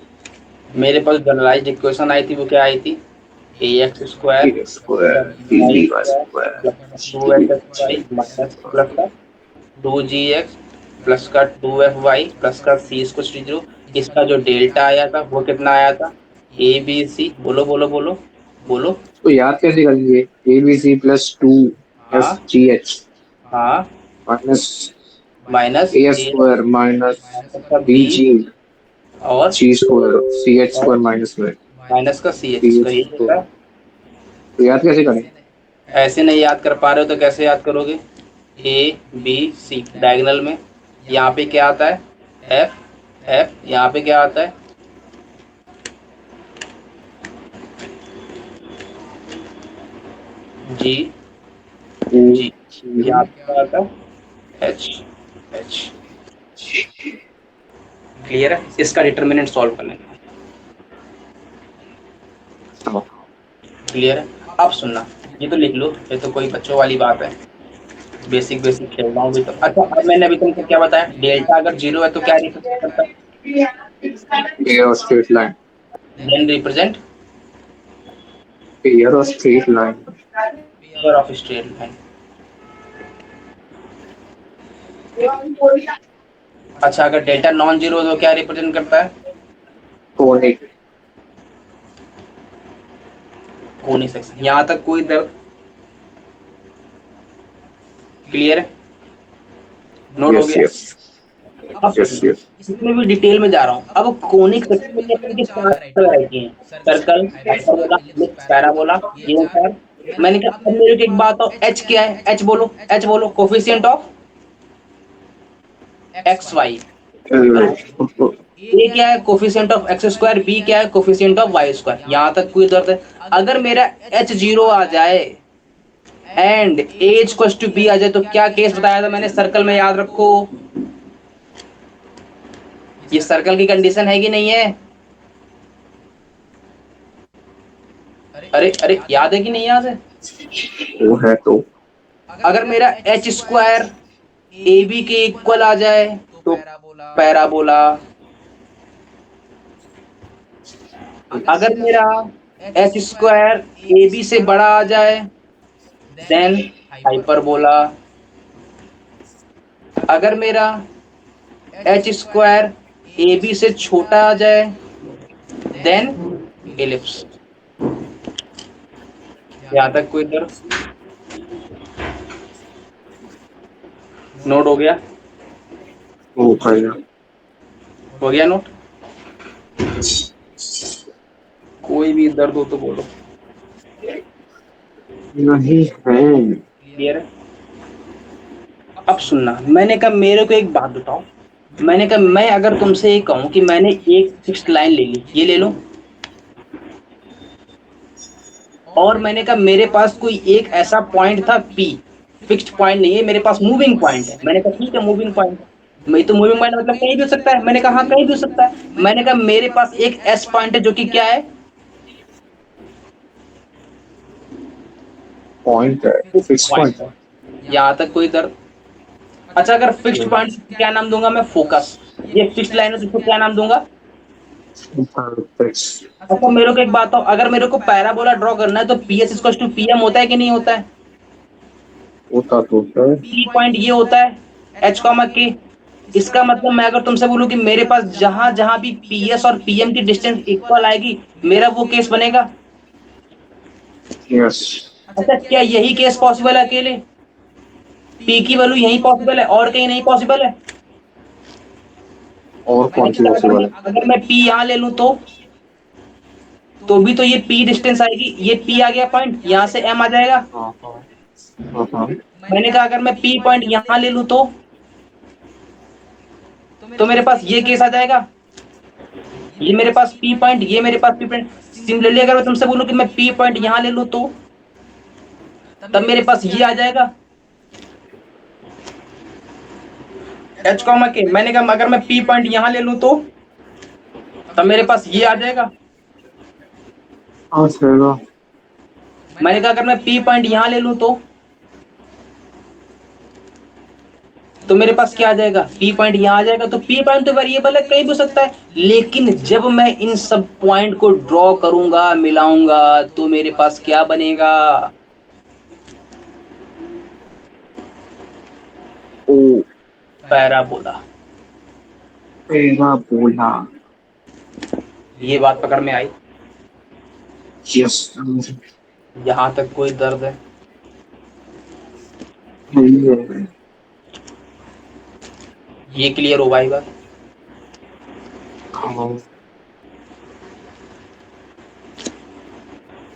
Speaker 1: मेरे पास जनरलाइज्ड इक्वेशन आई थी, वो क्या आई थी? A x square
Speaker 3: d square
Speaker 1: y
Speaker 3: d y
Speaker 1: square
Speaker 3: square
Speaker 1: plus two H x y minus plus का टू जी एक्स प्लस का टू एफ वाई प्लस का सी स्क्वायर टी जीरो। इसका जो डेल्टा आया था वो कितना आया था? ए बी सी, बोलो बोलो बोलो बोलो।
Speaker 3: तो याद कैसे करेंगे? A b c plus two s
Speaker 1: हाँ
Speaker 3: जी एच
Speaker 1: हाँ,
Speaker 3: minus
Speaker 1: minus
Speaker 3: a
Speaker 1: a
Speaker 3: square minus
Speaker 1: का
Speaker 3: बी
Speaker 1: बी
Speaker 3: जी
Speaker 1: और
Speaker 3: c square c H square minus में
Speaker 1: माइनस का सी एच
Speaker 3: सी एच
Speaker 1: स्क्वायर, ये होता
Speaker 3: स्क्वायर।
Speaker 1: है।
Speaker 3: तो याद कैसे करें?
Speaker 1: ऐसे नहीं याद कर पा रहे हो तो कैसे याद करोगे? ए बी सी डायगोनल में, यहाँ पे क्या आता है? एफ एफ, यहाँ पे क्या आता है? जी
Speaker 3: ए
Speaker 1: जी, यहाँ पे क्या आता है? H H. क्लियर है? इसका डिटर्मिनेंट सॉल्व कर लेना। क्लियर है? अब सुनना, ये तो लिख लो, ये तो कोई बच्चों वाली बात है। बेसिक बेसिक खेल रहा हूँ भी तो। अच्छा, अब मैंने अभी तुमको क्या बताया? डेल्टा अगर जीरो है तो क्या रिप्रेजेंट करता है?
Speaker 3: ए और straight line.
Speaker 1: Then represent
Speaker 3: pair और straight line.
Speaker 1: Pair of straight line. अच्छा, अगर डेल्टा नॉन जीरो तो क्या रिप्रेजेंट करता है?
Speaker 3: कोनिक।
Speaker 1: Conic section. यहाँ तक कोई दर्द? क्लियर है? नोट हो
Speaker 3: यस
Speaker 1: गया?
Speaker 3: यस
Speaker 1: अब
Speaker 3: यस
Speaker 1: सुनो,
Speaker 3: यस।
Speaker 1: इसमें भी डिटेल में जा रहा हूँ। अब कोनिक सेक्शन में अपन के चार वैरायटी हैं: सर्कल, हाइपरबोला, एलिप्स, पैराबोला। ये चार। मैंने कहा अब मेरे को एक बात हो, एच क्या है? एच बोलो, एच बोलो। Coefficient of x Y. A क्या है? Coefficient of x square. B क्या है? Coefficient of Y square. यहाँ तक कोई दर्द है? अगर मेरा एच जीरो आ जाए and a equals to b आ जाए तो क्या केस बताया था मैंने? सर्कल में, याद रखो। ये सर्कल की कंडीशन है कि नहीं है? अरे अरे, याद है कि नहीं याद है?
Speaker 3: वो है तो
Speaker 1: अगर मेरा एच स्क्वायर ए बी के इक्वल आ जाए तो पैराबोला। अगर मेरा एच स्क्वायर ए बी से बड़ा आ जाए देन हाइपरबोला। अगर मेरा एच स्क्वायर ए बी से छोटा आ जाए देन एलिप्स। यहाँ तक कोई दर्द? नोट हो गया?
Speaker 3: वो है।
Speaker 1: हो गया नोट? कोई भी दर्द हो तो बोलो।
Speaker 3: नहीं है।
Speaker 1: क्लियर है? अब सुनना, मैंने कहा मेरे को एक बात बताओ। मैंने कहा मैं अगर तुमसे ये कहूं कि मैंने एक फिक्स्ड लाइन ले ली, ये ले लो, और मैंने कहा मेरे पास कोई एक ऐसा पॉइंट था पी, फिक्स्ड पॉइंट नहीं है मेरे पास, मूविंग पॉइंट है। मैंने कहा ठीक है, मूविंग पॉइंट है। मैं तो मूविंग पॉइंट मतलब कहीं भी हो सकता है। मैंने कहा हाँ, कहीं भी हो सकता है। मैंने कहा मेरे पास एक एस पॉइंट है जो कि क्या है?
Speaker 3: पॉइंट है, फिक्स
Speaker 1: पॉइंट
Speaker 3: पॉइंट।
Speaker 1: है। यहाँ तक कोई दर्द? अच्छा, अगर फिक्स्ड पॉइंट क्या नाम दूंगा मैं? फोकस। ये फिक्स्ड लाइन है तो इसको क्या नाम दूंगा?
Speaker 3: फिक्स
Speaker 1: अच्छा, मेरे को एक बात हो, अगर मेरे को पैराबोला ड्रॉ करना है तो P S equal to P M होता है कि नहीं होता है?
Speaker 3: होता तो है।
Speaker 1: पी पॉइंट ये होता है एच कॉमा के। इसका मतलब मैं अगर तुमसे बोलूं कि मेरे पास जहां जहां भी पी एस और पी एम की डिस्टेंस इक्वल आएगी, मेरा वो केस बनेगा।
Speaker 3: यस।
Speaker 1: अच्छा, क्या यही केस पॉसिबल है अकेले? पी की वैल्यू यही पॉसिबल है और कहीं नहीं पॉसिबल है?
Speaker 3: और कौन सी
Speaker 1: अच्छा,
Speaker 3: पॉसिबल है?
Speaker 1: अगर मैं पी यहाँ ले लूं तो भी तो ये पी डिस्टेंस आएगी। ये पी आ गया पॉइंट, यहाँ से एम आ जाएगा।
Speaker 3: हाँ हाँ हाँ हाँ।
Speaker 1: मैंने कहा अगर मैं पी पॉइंट यहाँ ले लूं तो मेरे पास ये केस आ जाएगा। ये मेरे पास पी पॉइंट, ये मेरे पास पी पॉइंट। सिमिलरली अगर मैं तुमसे बोलूं कि मैं पी पॉइंट यहां ले लूं तो तब मेरे पास ये आ जाएगा एच कॉमा के। मैंने कहा अगर मैं पी पॉइंट यहां ले लूं तो तब मेरे पास ये आ जाएगा।
Speaker 3: हाँ सर।
Speaker 1: मैंने कहा अगर मैं पी पॉइंट यहां ले लूं तो मेरे पास क्या आ जाएगा, पी पॉइंट यहां आ जाएगा। तो पी पॉइंट तो वेरिएबल है, कहीं भी हो सकता है, लेकिन जब मैं इन सब पॉइंट को ड्रॉ करूंगा, मिलाऊंगा, तो मेरे पास क्या बनेगा,
Speaker 3: ओ
Speaker 1: पैराबोला।
Speaker 3: पैराबोला।
Speaker 1: ये बात पकड़ में आई?
Speaker 3: यस।
Speaker 1: यहां तक कोई दर्द है? ये क्लियर हो भाई बात?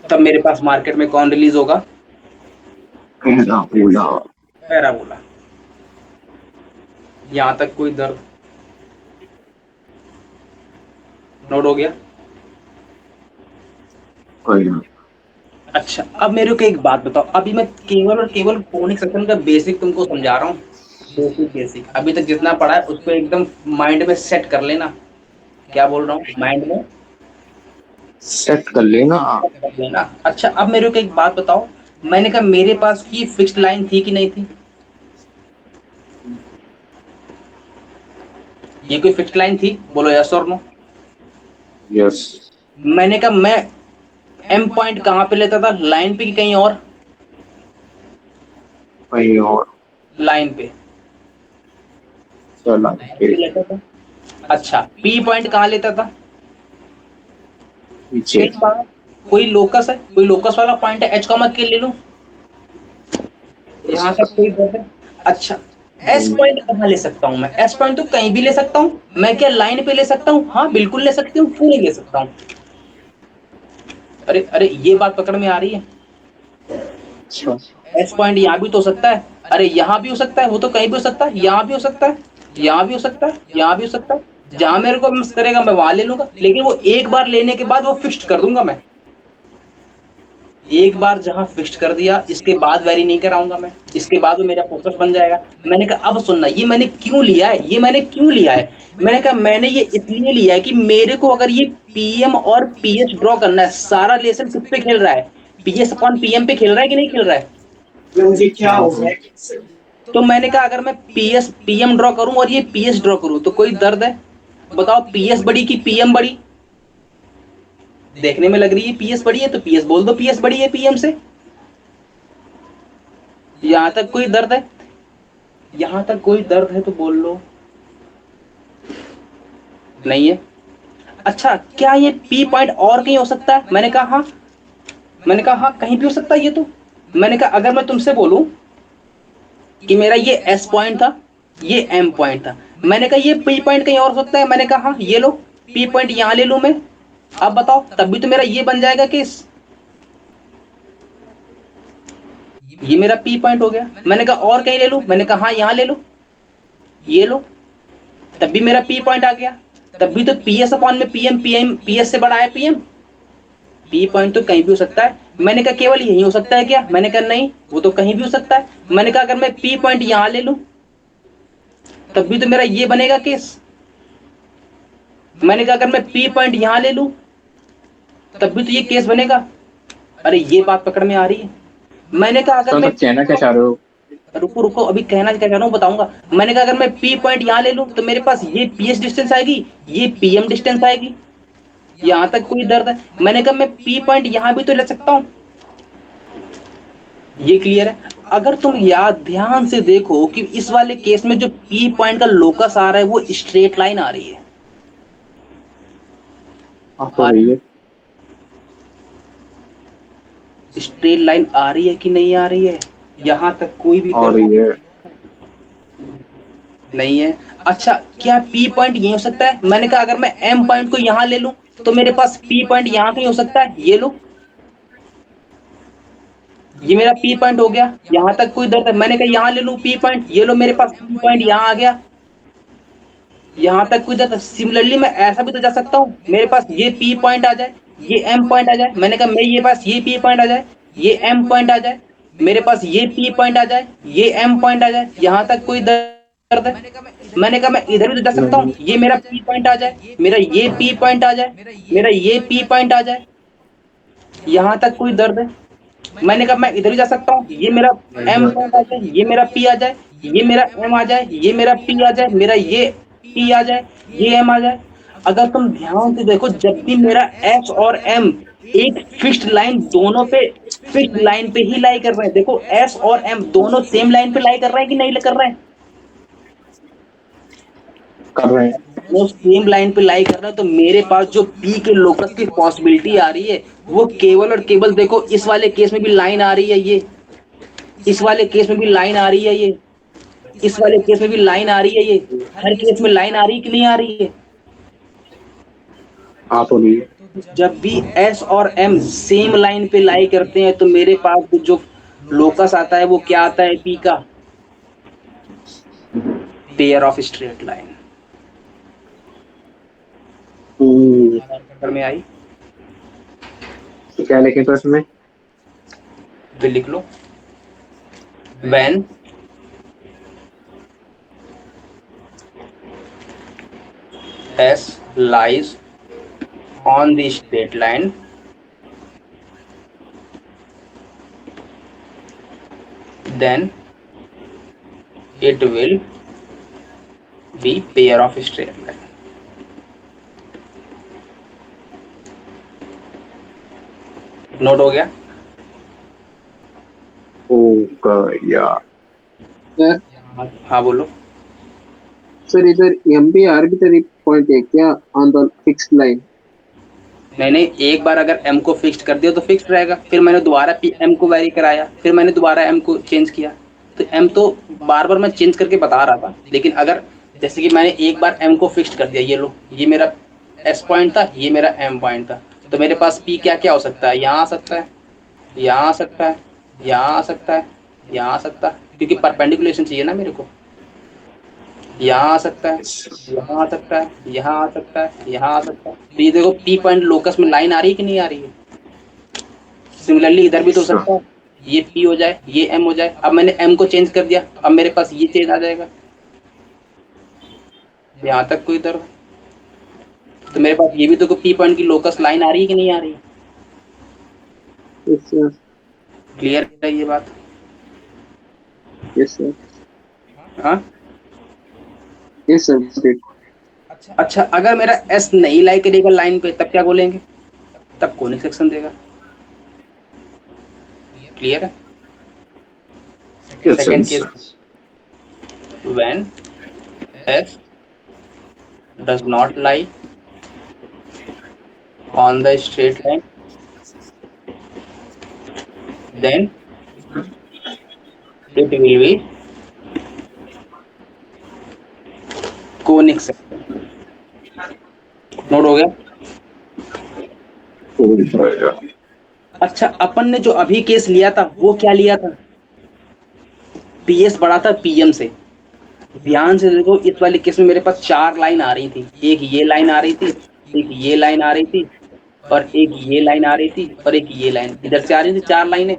Speaker 1: तब मेरे पास मार्केट में कौन रिलीज होगा,
Speaker 3: पैराबोला।
Speaker 1: पैराबोला। यहां तक कोई दर्द? नोट हो गया? अच्छा, अब मेरे को एक बात बताओ, अभी मैं केवल और केवल कोनिक सेक्शन का बेसिक तुमको समझा रहा हूँ, बेसिक अभी तक जितना पढ़ा है उसको एकदम माइंड में सेट कर लेना। क्या बोल रहा हूँ, माइंड में
Speaker 3: सेट कर लेना।
Speaker 1: कर लेना। अच्छा, अब मेरे को एक बात बताओ, मैंने कहा मेरे पास की फिक्स्ड लाइन थी कि नहीं थी? ये कोई फिक्स्ड लाइन थी, बोलो यस और नो।
Speaker 3: यस।
Speaker 1: मैंने कहा मैं एम पॉइंट कहां पे लेता था, लाइन पे कि कहीं और?
Speaker 3: कहीं और।
Speaker 1: लाइन पे
Speaker 3: चला
Speaker 1: लेता था। अच्छा, पी पॉइंट कहां लेता था?
Speaker 3: पीछे।
Speaker 1: एक बार कोई लोकस है, कोई लोकस वाला पॉइंट है, एच कॉमा के ले लूं, यहां तक कोई बात है? अच्छा, एस पॉइंट कहां ले सकता हूं मैं? एस पॉइंट तो कहीं भी ले सकता हूं। मैं क्या लाइन पे ले सकता हूं? हाँ बिल्कुल ले सकती हूँ, क्यों नहीं ले सकता हूं? अरे अरे, ये बात पकड़ में आ रही है?
Speaker 3: अच्छा।
Speaker 1: एस पॉइंट यहाँ भी तो हो सकता है, अरे यहाँ भी हो सकता है, वो तो कहीं भी हो सकता है, यहाँ भी हो सकता है, यहाँ भी हो सकता है, यहाँ भी हो सकता है। जहां मेरे को मिस करेगा मैं वहां ले लूंगा, लेकिन वो एक बार लेने के बाद वो फिक्स्ड कर दूंगा मैं। एक बार जहां फिक्स्ड कर दिया, इसके बाद वेरी नहीं कराऊंगा मैं, इसके बाद वो मेरा फोकस बन जाएगा। मैंने कहा अब सुनना, ये मैंने क्यों लिया है, ये मैंने क्यों लिया है? मैंने कहा मैंने ये इसलिए लिया है कि मेरे को अगर ये पीएम और पीएच ड्रॉ करना है, सारा लेसन किस पे खेल रहा है, पीएस अपॉन पीएम पे खेल रहा है कि नहीं खेल रहा है?
Speaker 3: मुझे क्या हो गया?
Speaker 1: तो मैंने कहा अगर मैं पीएस पीएम ड्रॉ करूं और ये पीएस ड्रॉ करूं तो कोई दर्द है? बताओ, पीएस बड़ी कि पीएम बड़ी? देखने में लग रही है पीएस बड़ी है, तो पीएस बोल दो पीएस बड़ी है पीएम से। यहां तक कोई दर्द है? यहां तक कोई दर्द है तो बोल लो। नहीं है? अच्छा, क्या ये पी पॉइंट और कहीं हो सकता है? मैंने कहा हाँ। मैंने कहा हाँ, कहीं भी हो सकता है ये तो। मैंने कहा अगर मैं तुमसे बोलूं कि मेरा ये एस पॉइंट था, ये एम पॉइंट था, मैंने कहा ये पी पॉइंट कहीं और हो सकता है, मैंने कहा हाँ, ये लो पी पॉइंट यहां ले लूं मैं, अब बताओ, तब भी तो मेरा ये बन जाएगा केस, ये मेरा पी पॉइंट हो गया। मैंने कहा और कहीं ले लूं, मैंने कहा हाँ यहां ले लो, ये लो, तब भी मेरा पी पॉइंट आ गया। तब भी तो पीएस अपॉन में पीएम, पीएम पीएस से बड़ा है पीएम। पी पॉइंट तो कहीं भी हो सकता है। मैंने कहा केवल यही हो सकता है क्या? मैंने कहा नहीं, वो तो कहीं भी हो सकता है। मैंने कहा अगर मैं पी पॉइंट यहां ले लूं तब भी तो मेरा ये बनेगा केस। मैंने कहा अगर मैं पी पॉइंट यहां ले लूं तब भी तो ये केस बनेगा। अरे ये बात पकड़ में आ रही है? मैंने कहा अगर मैं
Speaker 3: कहना क्या चाह रहे हो?
Speaker 1: रुको रुको, अभी कहना क्या चाह रहा हूँ बताऊंगा। मैंने कहा अगर मैं पी पॉइंट यहां ले लूं तो मेरे पास ये पीएस डिस्टेंस आएगी, ये पीएम डिस्टेंस आएगी। यहां तक कोई दर्द है? मैंने कहा मैं पी पॉइंट यहां भी तो ले सकता हूं। ये क्लियर है? अगर तुम याद ध्यान से देखो कि इस वाले केस में जो पी पॉइंट का लोकस आ रहा है वो स्ट्रेट लाइन आ रही है।
Speaker 3: तो रही है।
Speaker 1: स्ट्रेट लाइन आ रही है कि नहीं आ रही है? यहां तक कोई भी
Speaker 3: आ रही है।
Speaker 1: नहीं है? अच्छा, क्या पी पॉइंट यही हो सकता है? मैंने कहा अगर मैं एम पॉइंट को यहां ले लूं तो मेरे पास पी पॉइंट यहां कहीं हो सकता है, ये लो, ये मेरा पी पॉइंट हो गया। यहां तक कोई दर्द है? मैंने कहा यहां ले लूं पी पॉइंट, ये लो मेरे पास पी पॉइंट यहां आ गया। यहां तक कोई दर्द है? सिमिलरली मैं ऐसा भी तो जा सकता हूं, मेरे पास ये पी पॉइंट आ जाए, ये एम पॉइंट आ जाए, मैंने कहा मेरे पास ये पी पॉइंट आ जाए, ये एम पॉइंट आ जाए, मेरे पास ये पी पॉइंट आ जाए, ये एम पॉइंट आ जाए, यहाँ तक कोई दर्द है? मैंने कहा मैं इधर भी तो जा सकता हूँ,
Speaker 3: नहीं
Speaker 1: ये मेरा पी पॉइंट आ जाए, मेरा ये पी पॉइंट आ जाए, मेरा ये पी पॉइंट आ जाए, यहाँ तक कोई दर्द है? मैंने कहा मैं इधर भी जा सकता हूँ, ये मेरा एम पॉइंट आ जाए, ये मेरा पी आ जाए, ये मेरा एम आ जाए, ये मेरा पी आ जाए, मेरा ये पी आ जाए, ये एम आ जाए। अगर तुम ध्यान से देखो, जब भी मेरा एस और एम एक फिक्स्ड लाइन, दोनों पे फिक्स्ड लाइन पे ही लाई कर रहे हैं। देखो एस और एम दोनों सेम लाइन पे लाई कर रहे हैं कि नहीं कर रहे हैं?
Speaker 3: कर रहे हैं।
Speaker 1: वो सेम लाइन पे लाई कर रहा है, तो मेरे पास जो पी के लोकस की पॉसिबिलिटी आ रही है वो केवल और केवल, देखो इस वाले केस में भी लाइन आ रही है, ये इस वाले केस में भी लाइन आ रही है, ये इस वाले केस में भी लाइन आ रही है, ये हर केस में लाइन आ रही है कि नहीं आ रही है?
Speaker 3: आ तो नहीं।
Speaker 1: जब भी एस और एम सेम लाइन पे लाई करते हैं तो मेरे पास जो लोकस आता है वो क्या आता है? पी का पेयर ऑफ स्ट्रेट लाइन। में आई
Speaker 3: तो क्या लिखे तो इसमें?
Speaker 1: फिर लिख लो, when S lies on the straight line, then it will be pair of straight line. Note हो गया?
Speaker 3: होगा यार।
Speaker 2: सर
Speaker 1: हाँ बोलो।
Speaker 2: सर इधर एम भी आर्बिटरी पॉइंट है क्या ऑन द फिक्स्ड लाइन?
Speaker 1: नहीं, एक बार अगर m को फिक्स कर दिया तो फिक्स रहेगा, फिर मैंने दोबारा m को वेरी कराया, फिर मैंने दोबारा m को चेंज किया, तो m तो बार बार मैं चेंज करके बता रहा था। लेकिन अगर जैसे कि मैंने एक बार m को फिक्स कर दिया, ये लो, ये मेरा s पॉइंट था, ये मेरा m पॉइंट था, तो मेरे पास p क्या क्या हो सकता है? यहाँ आ सकता है, यहाँ आ सकता है, यहाँ आ सकता है, यहाँ आ सकता है, क्योंकि परपेंडिकुलेशन चाहिए ना मेरे को। यहाँ आ सकता है, यहाँ आ सकता है, यहाँ आ सकता है, यहाँ आ सकता है। तो ये देखो पी पॉइंट लोकस में लाइन आ रही है कि नहीं आ रही है? सिमिलरली इधर भी तो हो सकता है, ये पी हो जाए, ये एम हो जाए। अब मैंने एम को चेंज कर दिया, अब मेरे पास ये चेंज आ जाएगा, यहाँ तक कोई इधर। तो मेरे पास ये भी तो पी पॉइंट की लोकस लाइन आ रही है कि नहीं आ रही है?
Speaker 2: Yes sir.
Speaker 1: क्लियर है ये बात?
Speaker 2: Yes sir.
Speaker 1: हाँ
Speaker 2: यस सर।
Speaker 1: अच्छा, अगर मेरा एस नहीं लाई करेगा लाइन पे, तब क्या बोलेंगे? तब कॉनिक सेक्शन देगा। क्लियर है? Second case, when S does not lie on the straight line, then it will be conic section. Note हो गया? अच्छा, अपन ने जो अभी केस लिया था वो क्या लिया था? पीएस बड़ा था पीएम से। ध्यान से देखो, इस वाले केस में मेरे पास 4 लाइन आ रही थी, एक ये लाइन आ रही थी, एक ये लाइन आ रही थी, और एक ये लाइन आ रही थी, और एक ये लाइन इधर से आ रही थी। 4 लाइनें।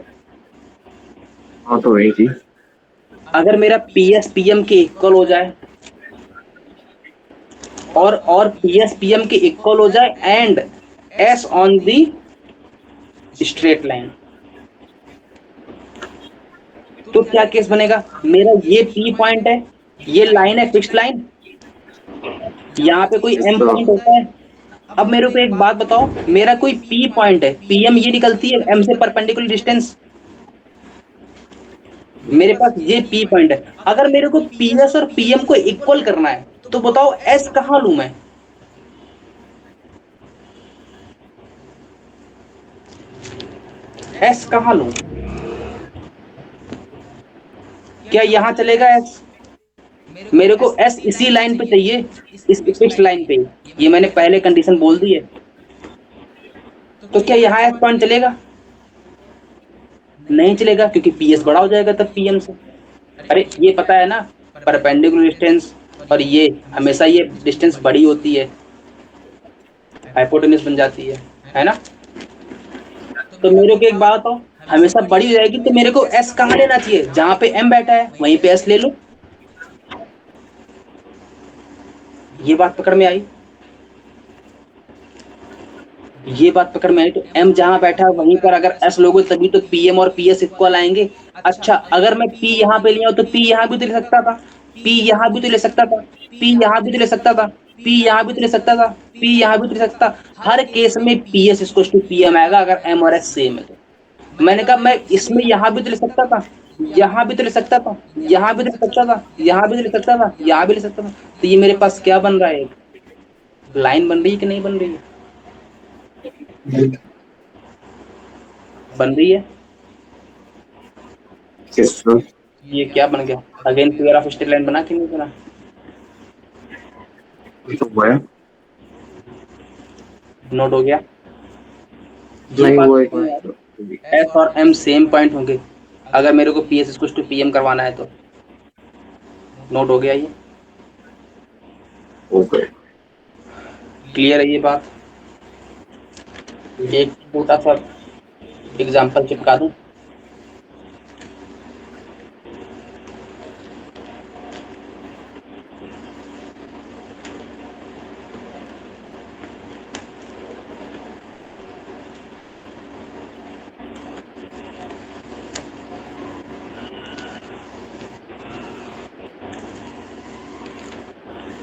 Speaker 3: हाँ तो वही थी।
Speaker 1: अगर मेरा पीएस पीएम के इक्वल हो जाए और पीएस पीएम के इक्वल हो जाए and S on the straight line, तो क्या केस बनेगा? मेरा ये पी पॉइंट है, ये लाइन है फिक्स्ड लाइन, यहाँ पे कोई एम पॉइंट होता है। अब मेरे को एक बात बताओ, मेरा कोई पी पॉइंट है, पीएम ये निकलती है एम से परपेंडिकुलर डिस्टेंस, मेरे पास ये पी पॉइंट है। अगर मेरे को पीएस और पीएम को इक्वल करना है तो बताओ एस कहाँ लूं मैं? एस कहाँ लूं? क्या यहाँ चलेगा एस? मेरे को एस इसी लाइन पे चाहिए, इस फिक्स्ड लाइन पे। ये मैंने पहले कंडीशन बोल दी है। तो क्या यहाँ एस पॉइंट चलेगा? नहीं चलेगा, क्योंकि पीएस बड़ा हो जाएगा तब पीएम से। अरे ये पता है ना, परपेंडिकुलर डिस्टेंस और ये हमेशा ये डिस्टेंस बड़ी होती है, हाइपोटेन्यूज बन जाती है ना? तो मेरे को एक बात हो, हमेशा बड़ी हो जाएगी तो मेरे को एस कहाँ लेना चाहिए? जहां पे एम बैठा है वहीं पे एस ले लो। ये बात पकड़ में आई? ये बात पकड़ में आई? तो एम जहां बैठा है वहीं पर अगर एस लोगे तभी तो पीएम और पीएस इक्वल आएंगे। अच्छा, अगर मैं पी यहां पे लिया तो पी यहां भी तो ले सकता था, पी यहां भी तो ले सकता था, पी यहां भी तो ले सकता था, पी यहां भी तो ले सकता था, पी यहां भी तो ले सकता। हर केस में पीएस इक्वल टू पीएम आएगा अगर एम और एस सेम है तो। मैंने कहा मैं इसमें यहां भी तो ले सकता था, यहां भी तो ले सकता था, यहां भी तो ले सकता था, यहां भी तो ले सकता था, यहां भी ले सकता था। तो ये मेरे पास क्या बन रहा है? लाइन बन रही है कि नहीं बन रही है? बन रही है।
Speaker 3: Yes sir.
Speaker 1: ये क्या बन गया? Again pair of straight line बना कि नहीं बना?
Speaker 3: ये तो हुआ है।
Speaker 1: नोट हो गया। ये
Speaker 3: नहीं
Speaker 1: बात
Speaker 3: हुआ
Speaker 1: समझ में आ रही? एस और एम सेम पॉइंट होंगे अगर मेरे को पीएस इक्वल टू पीएम करवाना है तो। नोट हो गया ये?
Speaker 3: ओके।
Speaker 1: क्लियर है ये बात? एक छोटा सा एग्जांपल चिपका दूं।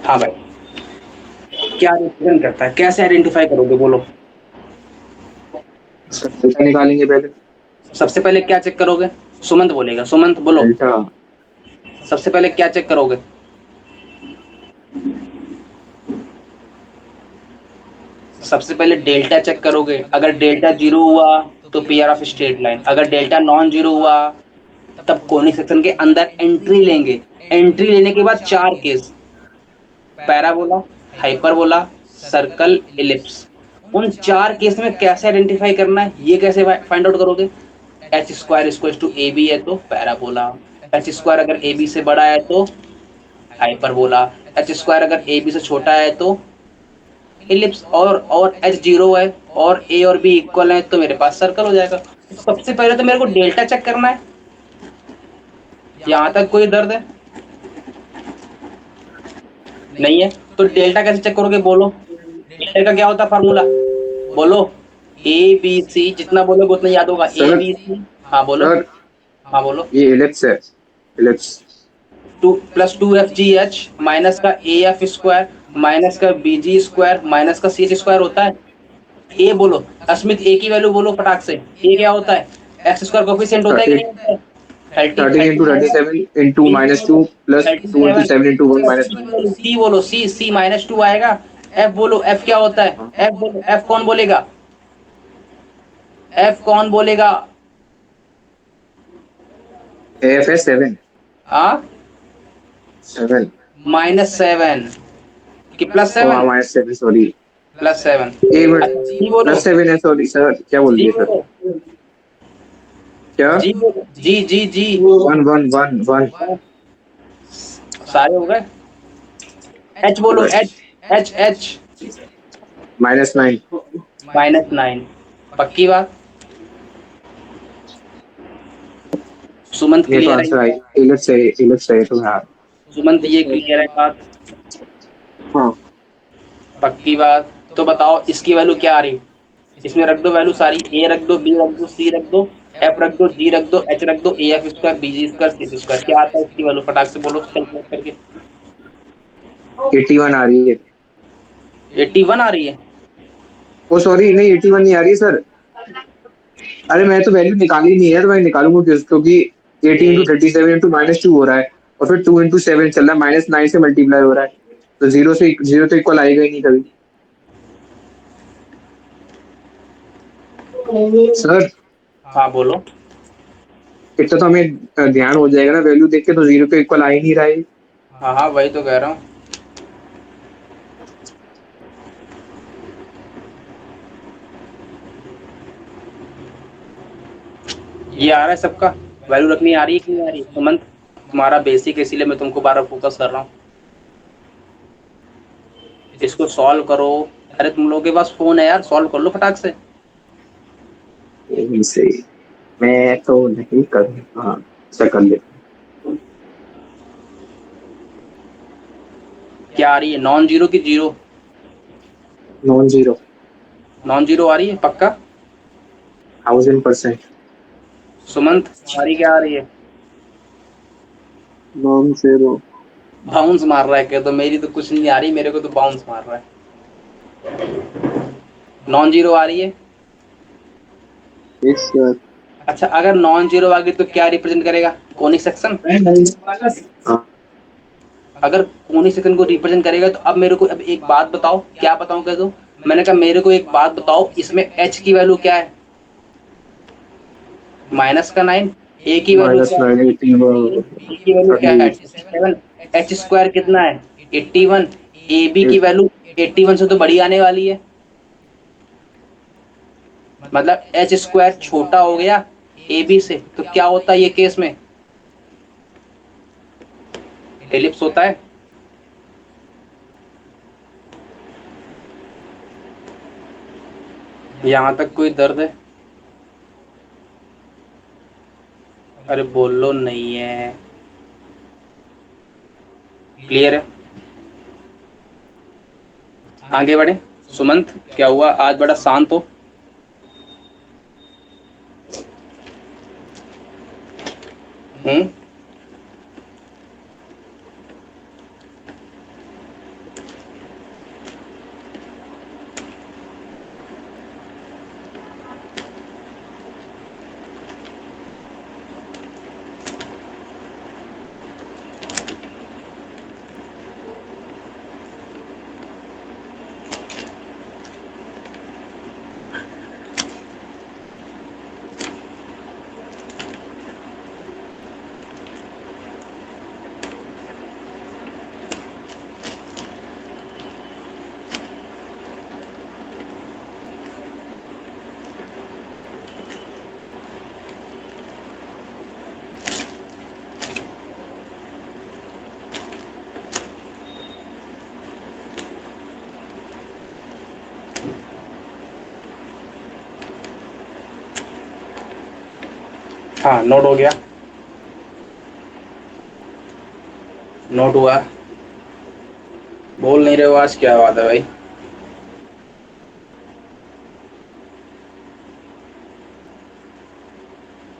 Speaker 1: हाँ भाई, क्या रिप्रेजेंट करता है? कैसे आइडेंटिफाई करोगे बोलो?
Speaker 3: इसका डेल्टा निकालेंगे पहले।
Speaker 1: सबसे पहले क्या चेक करोगे? सुमंत बोलेगा, सुमंत बोलो।
Speaker 3: डेल्टा।
Speaker 1: सबसे पहले क्या चेक करोगे? सबसे पहले डेल्टा चेक करोगे। अगर डेल्टा जीरो हुआ तो पेयर ऑफ स्ट्रेट लाइन, अगर डेल्टा नॉन जीरो हुआ तब कोनिक सेक्शन के अंदर एंट्री लेंगे। एंट्री लेने के बाद चार case, parabola, hyperbola, circle, ellipse. उन चार केस में कैसे आइडेंटिफाई करना है, ये कैसे फाइंड आउट करोगे? H square equal to A B है तो पैराबोला, एच स्क्वायर अगर ए बी से बड़ा है तो हाइपरबोला, एच स्क्वायर अगर ए बी से छोटा है तो इलिप्स, और एच जीरो है और ए और बी इक्वल है तो मेरे पास सर्कल हो जाएगा। सबसे पहले तो मेरे को डेल्टा चेक करना है। यहां तक कोई दर्द है? नहीं है? तो डेल्टा कैसे चेक करोगे बोलो? डेल्टा का क्या होता है फार्मूला? बोलो। ए बी सी, जितना बोलोगे उतना याद होगा। ए
Speaker 3: सर
Speaker 1: बी सी। हाँ बोलो।
Speaker 3: सर
Speaker 1: हाँ बोलो।
Speaker 3: ये इलिप्स है। Ellipse.
Speaker 1: Two plus two f जी एच माइनस का ए एफ स्क्वायर माइनस का बी जी स्क्वायर माइनस का सी एच स्क्वायर होता है। ए बोलो, अस्मित ए की वैल्यू बोलो फटाक से। ए क्या होता है? एक्स स्क्वायर कोफिशिएंट होता है कि नहीं होता है? 30
Speaker 3: 13 into 37 into minus 2 plus 2 into 7 into 1 minus 1।
Speaker 1: सी बोलो, सी सी माइनस टू आएगा। एफ बोलो, एफ क्या होता है? एफ बोलो, एफ कौन बोलेगा? एफ कौन बोलेगा?
Speaker 3: एफ है 7।
Speaker 1: हाँ,
Speaker 3: 7।
Speaker 1: माइनस सेवन कि प्लस
Speaker 3: ओ
Speaker 1: seven?
Speaker 3: Minus 7 sorry.
Speaker 1: Plus seven.
Speaker 3: एक
Speaker 1: अच्छा
Speaker 3: मिनट।
Speaker 1: जी बोलो,
Speaker 3: प्लस 7 है सॉरी सर, क्या बोल
Speaker 1: जी
Speaker 3: दिए सर?
Speaker 1: बोलो,
Speaker 3: क्या?
Speaker 1: जी बोलो, जी जी जी।
Speaker 3: 1 1 1 1।
Speaker 1: सारे हो गए? एच बोलो, H H H.
Speaker 3: Minus 9।
Speaker 1: Minus nine. पक्की बात? सुमंत
Speaker 3: ये तो
Speaker 1: क्लियर
Speaker 3: आंसर आई।
Speaker 1: है?
Speaker 3: इलिप्स है तो यार।
Speaker 1: सुमंत ये क्लियर है बात?
Speaker 2: हाँ
Speaker 1: पक्की बात? तो बताओ इसकी वैल्यू क्या आ रही? इसमें रख दो वैल्यू सारी, ए रख दो, बी रख दो, सी रख दो, एफ रख दो, जी रख दो, एच रख दो, A F square, B G square, C square. क्या आता है इसकी वैल्यू फटाक से बोलो कैलकुलेट करके?
Speaker 3: 81 आ रही है।
Speaker 1: 81 आ रही है?
Speaker 3: ओ सॉरी, नहीं 81 नहीं आ रही है सर। अरे मैं तो वैल्यू निकाली नहीं है, तो मैं निकालूंगा क्योंकि 80 इंटू 37 इंटू माइनस 2 हो रहा है और फिर 2 इंटू 7 चल रहा है, माइनस 9 से मल्टीप्लाई हो रहा है। तो जीरो तो इक्वल आएगा ही नहीं कभी सर।
Speaker 1: हाँ बोलो।
Speaker 3: इतना तो हमें ध्यान हो जाएगा ना, वैल्यू देख के तो जीरो तो इक्वल आ ही नहीं रहा है।
Speaker 1: हाँ हाँ, वही तो कह रहा हूँ। ये आ रहा है सबका? वैल्यू रखनी आ रही है कि नहीं आ रही? सुमंत, तुम्हारा बेसिक, इसीलिए मैं तुमको बार बार फोकस कर रहा हूँ। इसको सॉल्व करो। अरे तुम लोगों के पास फोन है यार, सॉल्व कर लो फटाक से।
Speaker 3: ये भी सही। मैं तो नहीं करूँगा। हाँ, ऐसा कर लेते
Speaker 1: क्या आ रही है, नॉन जीरो की zero?
Speaker 3: Non zero.
Speaker 1: Non zero आ रही है पक्का?
Speaker 3: 1000%।
Speaker 1: सुमंत हमारी क्या आ रही है?
Speaker 2: Non zero.
Speaker 1: बाउंस मार रहा है क्या? तो मेरी तो कुछ नहीं आ रही, मेरे को तो बाउंस मार रहा है। नॉन जीरो आ रही है?
Speaker 2: Yes sir.
Speaker 1: अच्छा, अगर नॉन जीरो आ गई तो क्या रिप्रेजेंट करेगा? Conic section.
Speaker 3: हाँ,
Speaker 1: अगर कोनिक सेक्शन को रिप्रेजेंट करेगा तो अब मेरे को अब एक बात बताओ, क्या बताऊं कह दो? मैंने कहा मेरे को एक बात बताओ, इसमें एच की वैल्यू क्या है? माइनस का 9। ए की वैल्यू क्या है?
Speaker 3: -980।
Speaker 1: ए की वैल्यू क्या है? 7। एच स्क्वायर कितना है? 81। ए बी की वैल्यू 81 से तो बड़ी आने वाली है, मतलब एच स्क्वायर छोटा हो गया ए बी से, तो क्या होता है ये केस में? एलिप्स होता है। यहां तक कोई दर्द है? अरे बोलो नहीं है। क्लियर है? आगे बढ़े। सुमंत क्या हुआ, आज बड़ा शांत हो? हम्म। हाँ, नोट हो गया। नोट हुआ। बोल नहीं रहे हो, आज क्या बात है भाई?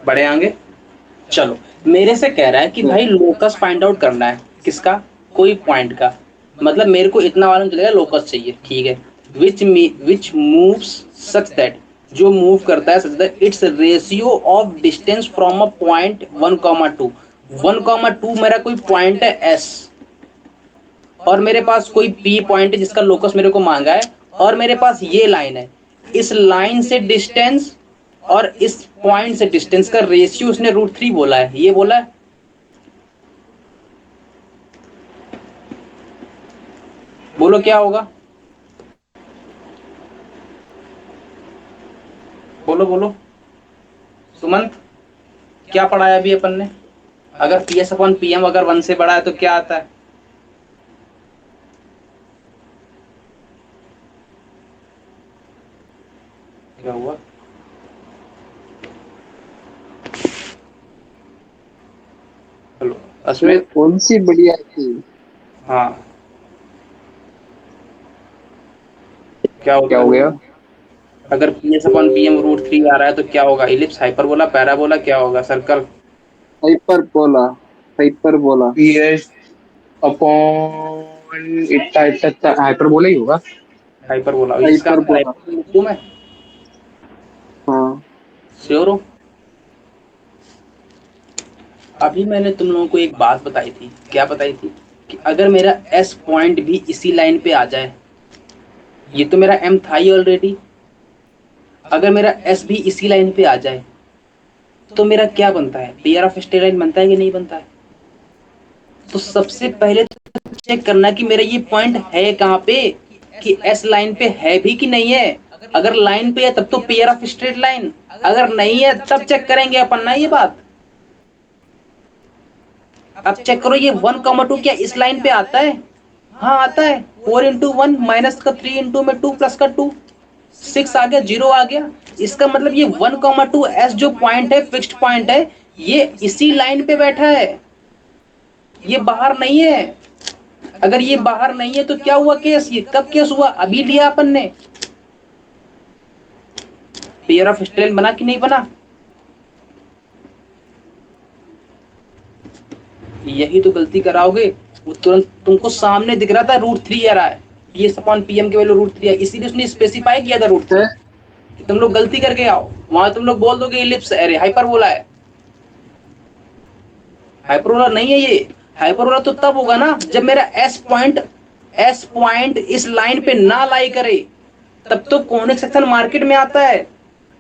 Speaker 1: बढ़े आगे। चलो, मेरे से कह रहा है कि भाई लोकस फाइंड आउट करना है। किसका? कोई पॉइंट का। मतलब मेरे को इतना मालूम चलेगा लोकस चाहिए, ठीक है। विच मूव्स सच दैट, जो मूव करता है such that it's ratio of distance from a point 1,2। 1,2 मेरा कोई पॉइंट है एस, और मेरे पास कोई पी पॉइंट है जिसका लोकस मेरे को मांगा है, और मेरे पास ये लाइन है। इस लाइन से डिस्टेंस और इस पॉइंट से डिस्टेंस का रेशियो उसने √3 बोला है, ये बोला है। बोलो क्या होगा? बोलो बोलो। सुमंत, क्या पढ़ाया अभी अपन ने? अगर P S upon P M अगर 1 से बड़ा है तो क्या आता है? क्या हुआ? Hello
Speaker 2: sir
Speaker 1: Asmit.
Speaker 2: कौन सी बढ़िया थी?
Speaker 1: हाँ, क्या हो
Speaker 3: क्या
Speaker 1: गया?
Speaker 3: हो गया?
Speaker 1: अगर P S upon P M √3 आ रहा है तो क्या होगा? इलिप्स, हाइपरबोला, पैराबोला, क्या होगा? Circle?
Speaker 2: Hyperbola. Hyperbola.
Speaker 3: PS upon इतना इतना इतना हाइपरबोला ही होगा।
Speaker 1: हाइपरबोला, इसका आंसर
Speaker 2: हाइपरबोला।
Speaker 1: हाइपरबोला लिख दूं मैं?
Speaker 2: हाँ।
Speaker 1: श्योर हो? अभी मैंने तुम लोगों को एक बात बताई थी, क्या बताई थी? कि अगर मेरा एस पॉइंट भी इसी लाइन पे आ जाए, ये तो मेरा एम था ही ऑलरेडी, अगर मेरा एस भी इसी लाइन पे आ जाए तो मेरा क्या बनता है? पेयर ऑफ स्ट्रेट लाइन बनता है कि नहीं बनता है? तो सबसे पहले तो चेक करना कि मेरा ये पॉइंट है कहाँ पे, कि एस लाइन पे है भी कि नहीं है। अगर लाइन पे है तब तो पेयर ऑफ स्ट्रेट लाइन, अगर नहीं है तब चेक करेंगे अपन ना ये बात। अब चेक करो, ये 1,2 क्या इस लाइन पे आता है? हाँ आता है। 4 × 1 -3 × में 2 + 2, 6 आ गया, 0 आ गया। इसका मतलब ये 1,2 एस जो पॉइंट है, फिक्स्ड पॉइंट है, ये इसी लाइन पे बैठा है, ये बाहर नहीं है। अगर ये बाहर नहीं है तो क्या हुआ केस, ये कब केस हुआ, अभी लिया अपन ने। पेयर ऑफ स्ट्रेट बना कि नहीं बना? यही तो गलती कराओगे। वो तुरंत तुमको सामने दिख रहा था √3 आ रहा है, PS अपॉन PM की वैल्यू √3 है, इसीलिए उसने स्पेसिफाई किया था √3। तुम लोग गलती करके आओ, वहां तुम लोग बोल दोगे इलिप्स, अरे हाइपरबोला है। हाइपरबोला नहीं है ये। हाइपरबोला तो तब होगा ना जब मेरा एस पॉइंट इस लाइन पे ना लाई करे, तब तो कॉनिक सेक्शन मार्केट में आता है।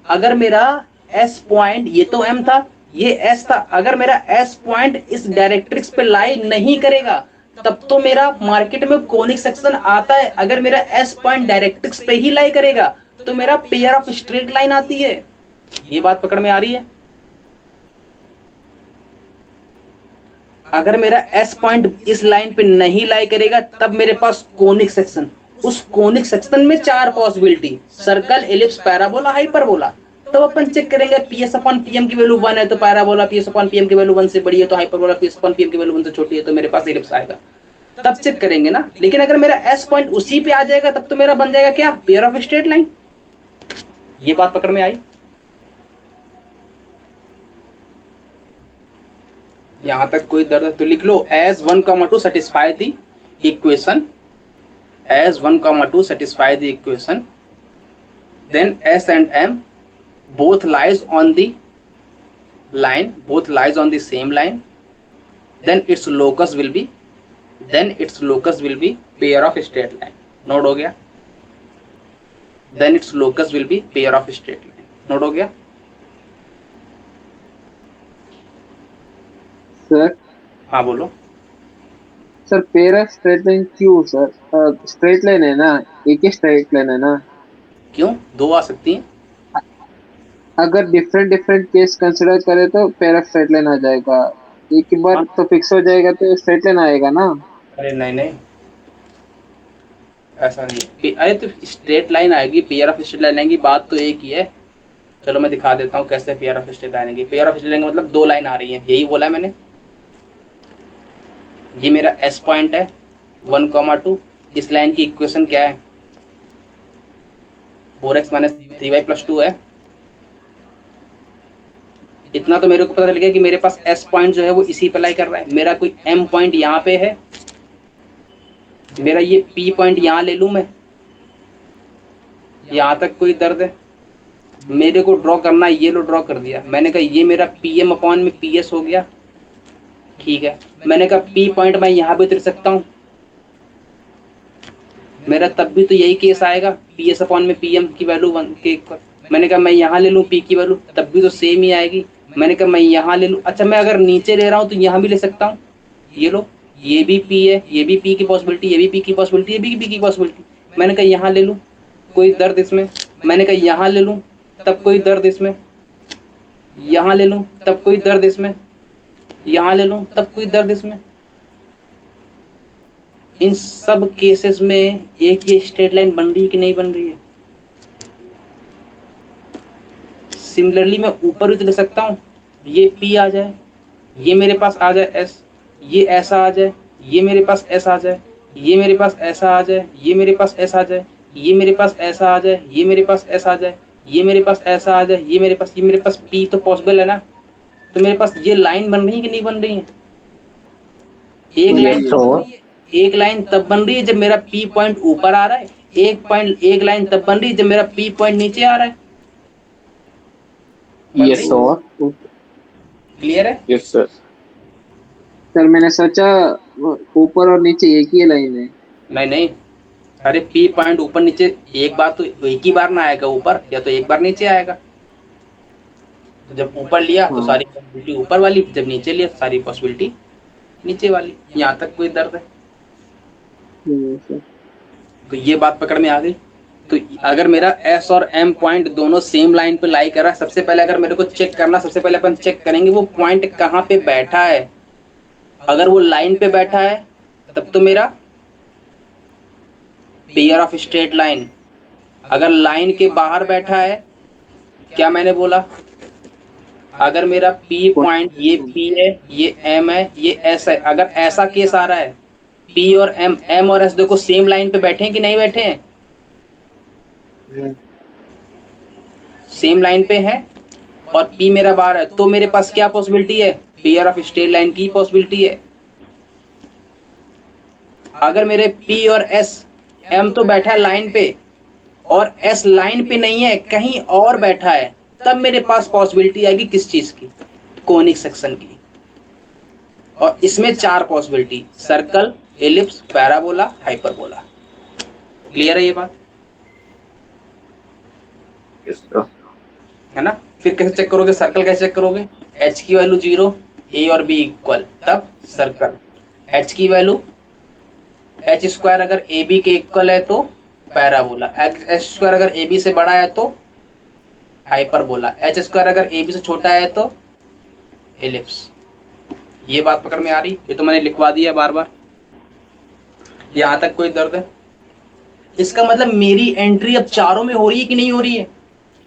Speaker 1: अगर मेरा एस पॉइंट, ये तो एम था, ये एस था, अगर मेरा एस पॉइंट इस डायरेक्ट्रिक्स पे लाई नहीं करेगा, तब तो मेरा मार्केट में कॉनिक सेक्शन आता है। अगर मेरा एस पॉइंट डायरेक्ट्रिक्स पे ही लाई करेगा तो मेरा पेयर ऑफ स्ट्रेट लाइन आती है। ये बात पकड़ में आ रही है? अगर मेरा एस पॉइंट इस लाइन पे नहीं लाई करेगा तब मेरे पास कोनिक सेक्शन, उस कोनिक सेक्शन में 4 possibility, circle, ellipse, parabola, hyperbola. तो अपन चेक करेंगे PS अपॉन PM की वैल्यू 1 है तो पैराबोला, PS अपॉन PM की वैल्यू 1 से बड़ी है तो हाइपरबोला, PS अपॉन PM की वैल्यू 1 से छोटी है तो मेरे पास एलिप्स आएगा। तब चेक करेंगे ना। लेकिन अगर मेरा एस पॉइंट उसी पे आ जाएगा तब तो मेरा बन जाएगा क्या, पेयर ऑफ स्ट्रेट लाइन। ये बात पकड़ में आई? यहां तक कोई दर्द है तो लिख लो, as 1,2 satisfy the equation, as 1,2 satisfy the equation, then S and M both lies on the line, both lies on the same line, then its locus will be pair of straight line. Note हो गया? then its locus will be pair of straight line. Note हो गया?
Speaker 2: Sir
Speaker 1: हाँ बोलो।
Speaker 2: Sir pair of straight line क्यों sir? Straight line है ना, एक ही स्ट्रेट लाइन है ना।
Speaker 1: क्यों दो आ सकती हैं?
Speaker 2: अगर डिफरेंट डिफरेंट केस कंसिडर करें तो पेयर ऑफ स्ट्रेट लाइन आ जाएगा, एक ही बार तो फिक्स हो जाएगा तो स्ट्रेट लाइन आएगा ना।
Speaker 1: अरे नहीं नहीं, ऐसा नहीं। अरे तो स्ट्रेट लाइन आएगी, पेयर ऑफ स्ट्रेट लाइन आएगी, बात तो एक ही है। चलो मैं दिखा देता हूँ कैसे पेयर ऑफ स्ट्रेट लाइन आएगी। पेयर ऑफ स्ट्रेट लाइन का मतलब दो लाइन आ रही है, यही बोला मैंने। ये मेरा एस पॉइंट है 1,2, इस लाइन की इक्वेशन क्या है, 4x माइनस 3y प्लस 2 है। इतना तो मेरे को पता चल गया कि मेरे पास एस पॉइंट जो है वो इसी पे लाई कर रहा है। मेरा कोई एम पॉइंट यहाँ पे है, मेरा ये पी पॉइंट यहाँ ले लूं मैं, यहाँ तक कोई दर्द है? मेरे को ड्रॉ करना है, ये लो ड्रॉ कर दिया। मैंने कहा ये मेरा PM अपॉन में PS हो गया, ठीक है। मैंने कहा P पॉइंट मैं यहाँ भी उतर सकता हूँ, मेरा तब भी तो यही केस आएगा, PS अपॉन में PM की वैल्यू 1 के। मैंने कहा मैं यहाँ ले लूँ P की वैल्यू, तब भी तो सेम ही आएगी। मैंने कहा मैं यहाँ ले लूँ, अच्छा मैं अगर नीचे ले रहा हूँ तो यहाँ भी ले सकता हूँ, ये लो, ये भी P है, ये भी P की पॉसिबिलिटी, ये भी P की पॉसिबिलिटी, ये भी P की पॉसिबिलिटी। मैंने कहा यहाँ ले लूँ, कोई दर्द इसमें? मैंने कहा यहाँ ले लूँ, तब कोई दर्द इसमें? यहाँ ले लूँ तब कोई दर्द इसमें? यहाँ ले लूँ तब कोई दर्द इसमें? इन सब केसेस में एक ही स्ट्रेट लाइन बन रही है कि नहीं बन रही है? सिमिलरली मैं ऊपर भी तो ले सकता हूँ, ये P आ जाए, ये मेरे पास आ जाए S, ये ऐसा आ जाए, ये मेरे पास S आ जाए, ये मेरे पास ऐसा आ जाए, ये मेरे पास S आ जाए, ये मेरे पास ऐसा आ जाए, ये मेरे पास S आ जाए, ये मेरे पास ऐसा आ जाए, ये मेरे पास P तो पॉसिबल है ना। तो मेरे पास ये लाइन बन रही है कि नहीं बन रही है? एक लाइन तब बन रही है जब मेरा P पॉइंट ऊपर आ रहा है, एक लाइन तब बन रही है जब मेरा P पॉइंट नीचे आ रहा है।
Speaker 3: Yes sir.
Speaker 1: क्लियर है?
Speaker 3: Yes sir.
Speaker 2: सर मैंने सोचा ऊपर और नीचे एक ही लाइन है।
Speaker 1: नहीं नहीं, अरे P पॉइंट ऊपर नीचे एक बार तो एक ही बार ना आएगा ऊपर, या तो एक बार नीचे आएगा। जब ऊपर लिया तो सारी पॉसिबिलिटी ऊपर वाली, जब नीचे लिया तो सारी पॉसिबिलिटी नीचे वाली। यहाँ तक कोई दर्द है?
Speaker 2: सर
Speaker 1: तो ये बात पकड़ में आ गई। तो अगर मेरा S और M पॉइंट दोनों सेम लाइन पे लाई कर रहा है, सबसे पहले अगर मेरे को चेक करना, सबसे पहले अपन चेक करेंगे वो पॉइंट कहाँ पे बैठा है। अगर वो लाइन पे बैठा है तब तो मेरा पेयर ऑफ स्ट्रेट लाइन, अगर लाइन के बाहर बैठा है, क्या मैंने बोला, अगर मेरा P पॉइंट, ये P है, ये M है, ये S है, अगर ऐसा केस आ रहा है P और M और S देखो सेम लाइन पे बैठे हैं कि नहीं बैठे हैं, सेम लाइन पे है और P मेरा बाहर है, तो मेरे पास क्या पॉसिबिलिटी है, पेयर ऑफ स्ट्रेट लाइन की पॉसिबिलिटी है। अगर मेरे P और S, M तो बैठा है लाइन पे और S लाइन पे नहीं है, कहीं और बैठा है, तब मेरे पास पॉसिबिलिटी आएगी किस चीज की, कोनिक सेक्शन की। और इसमें 4 possibility, circle, ellipse, parabola, hyperbola. Clear है ये बात,
Speaker 3: यस सर।
Speaker 1: है ना। फिर कैसे चेक करोगे, सर्कल कैसे चेक करोगे, H की वैल्यू 0, A और B इक्वल, तब सर्कल। H की वैल्यू H स्क्वायर अगर AB के इक्वल है तो पैराबोला, H स्क्वायर अगर AB से बड़ा है तो हाइपरबोला, H स्क्वायर अगर AB से छोटा है तो एलिप्स। ये बात पकड़ में आ रही, ये तो मैंने लिखवा दिया बार बार। यहाँ तक कोई दर्द है? इसका मतलब मेरी एंट्री अब चारों में हो रही है कि नहीं हो रही है,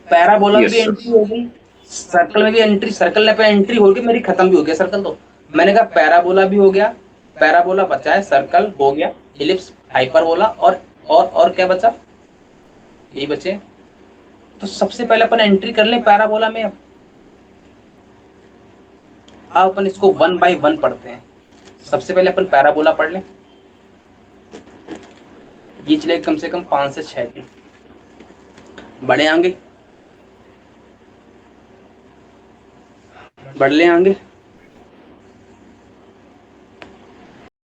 Speaker 1: पैराबोला में
Speaker 3: Yes,
Speaker 1: भी
Speaker 3: sir.
Speaker 1: एंट्री हो गई, सर्कल में भी एंट्री, सर्कल पे एंट्री हो गई, मेरी खत्म भी हो गया सर्कल। तो मैंने कहा पैराबोला भी हो गया, पैराबोला बचा है, सर्कल हो गया, एलिप्स, हाइपरबोला और क्या बचा, यही बचे। तो सबसे पहले अपन एंट्री कर लें पैराबोला में। अब अपन इसको 1 by 1 पढ़ते हैं। सबसे पहले अपन पैराबोला पढ़ लें, ये चले कम से कम 5 से 6 दिन। बढ़े आगे, बढ़ ले आगे।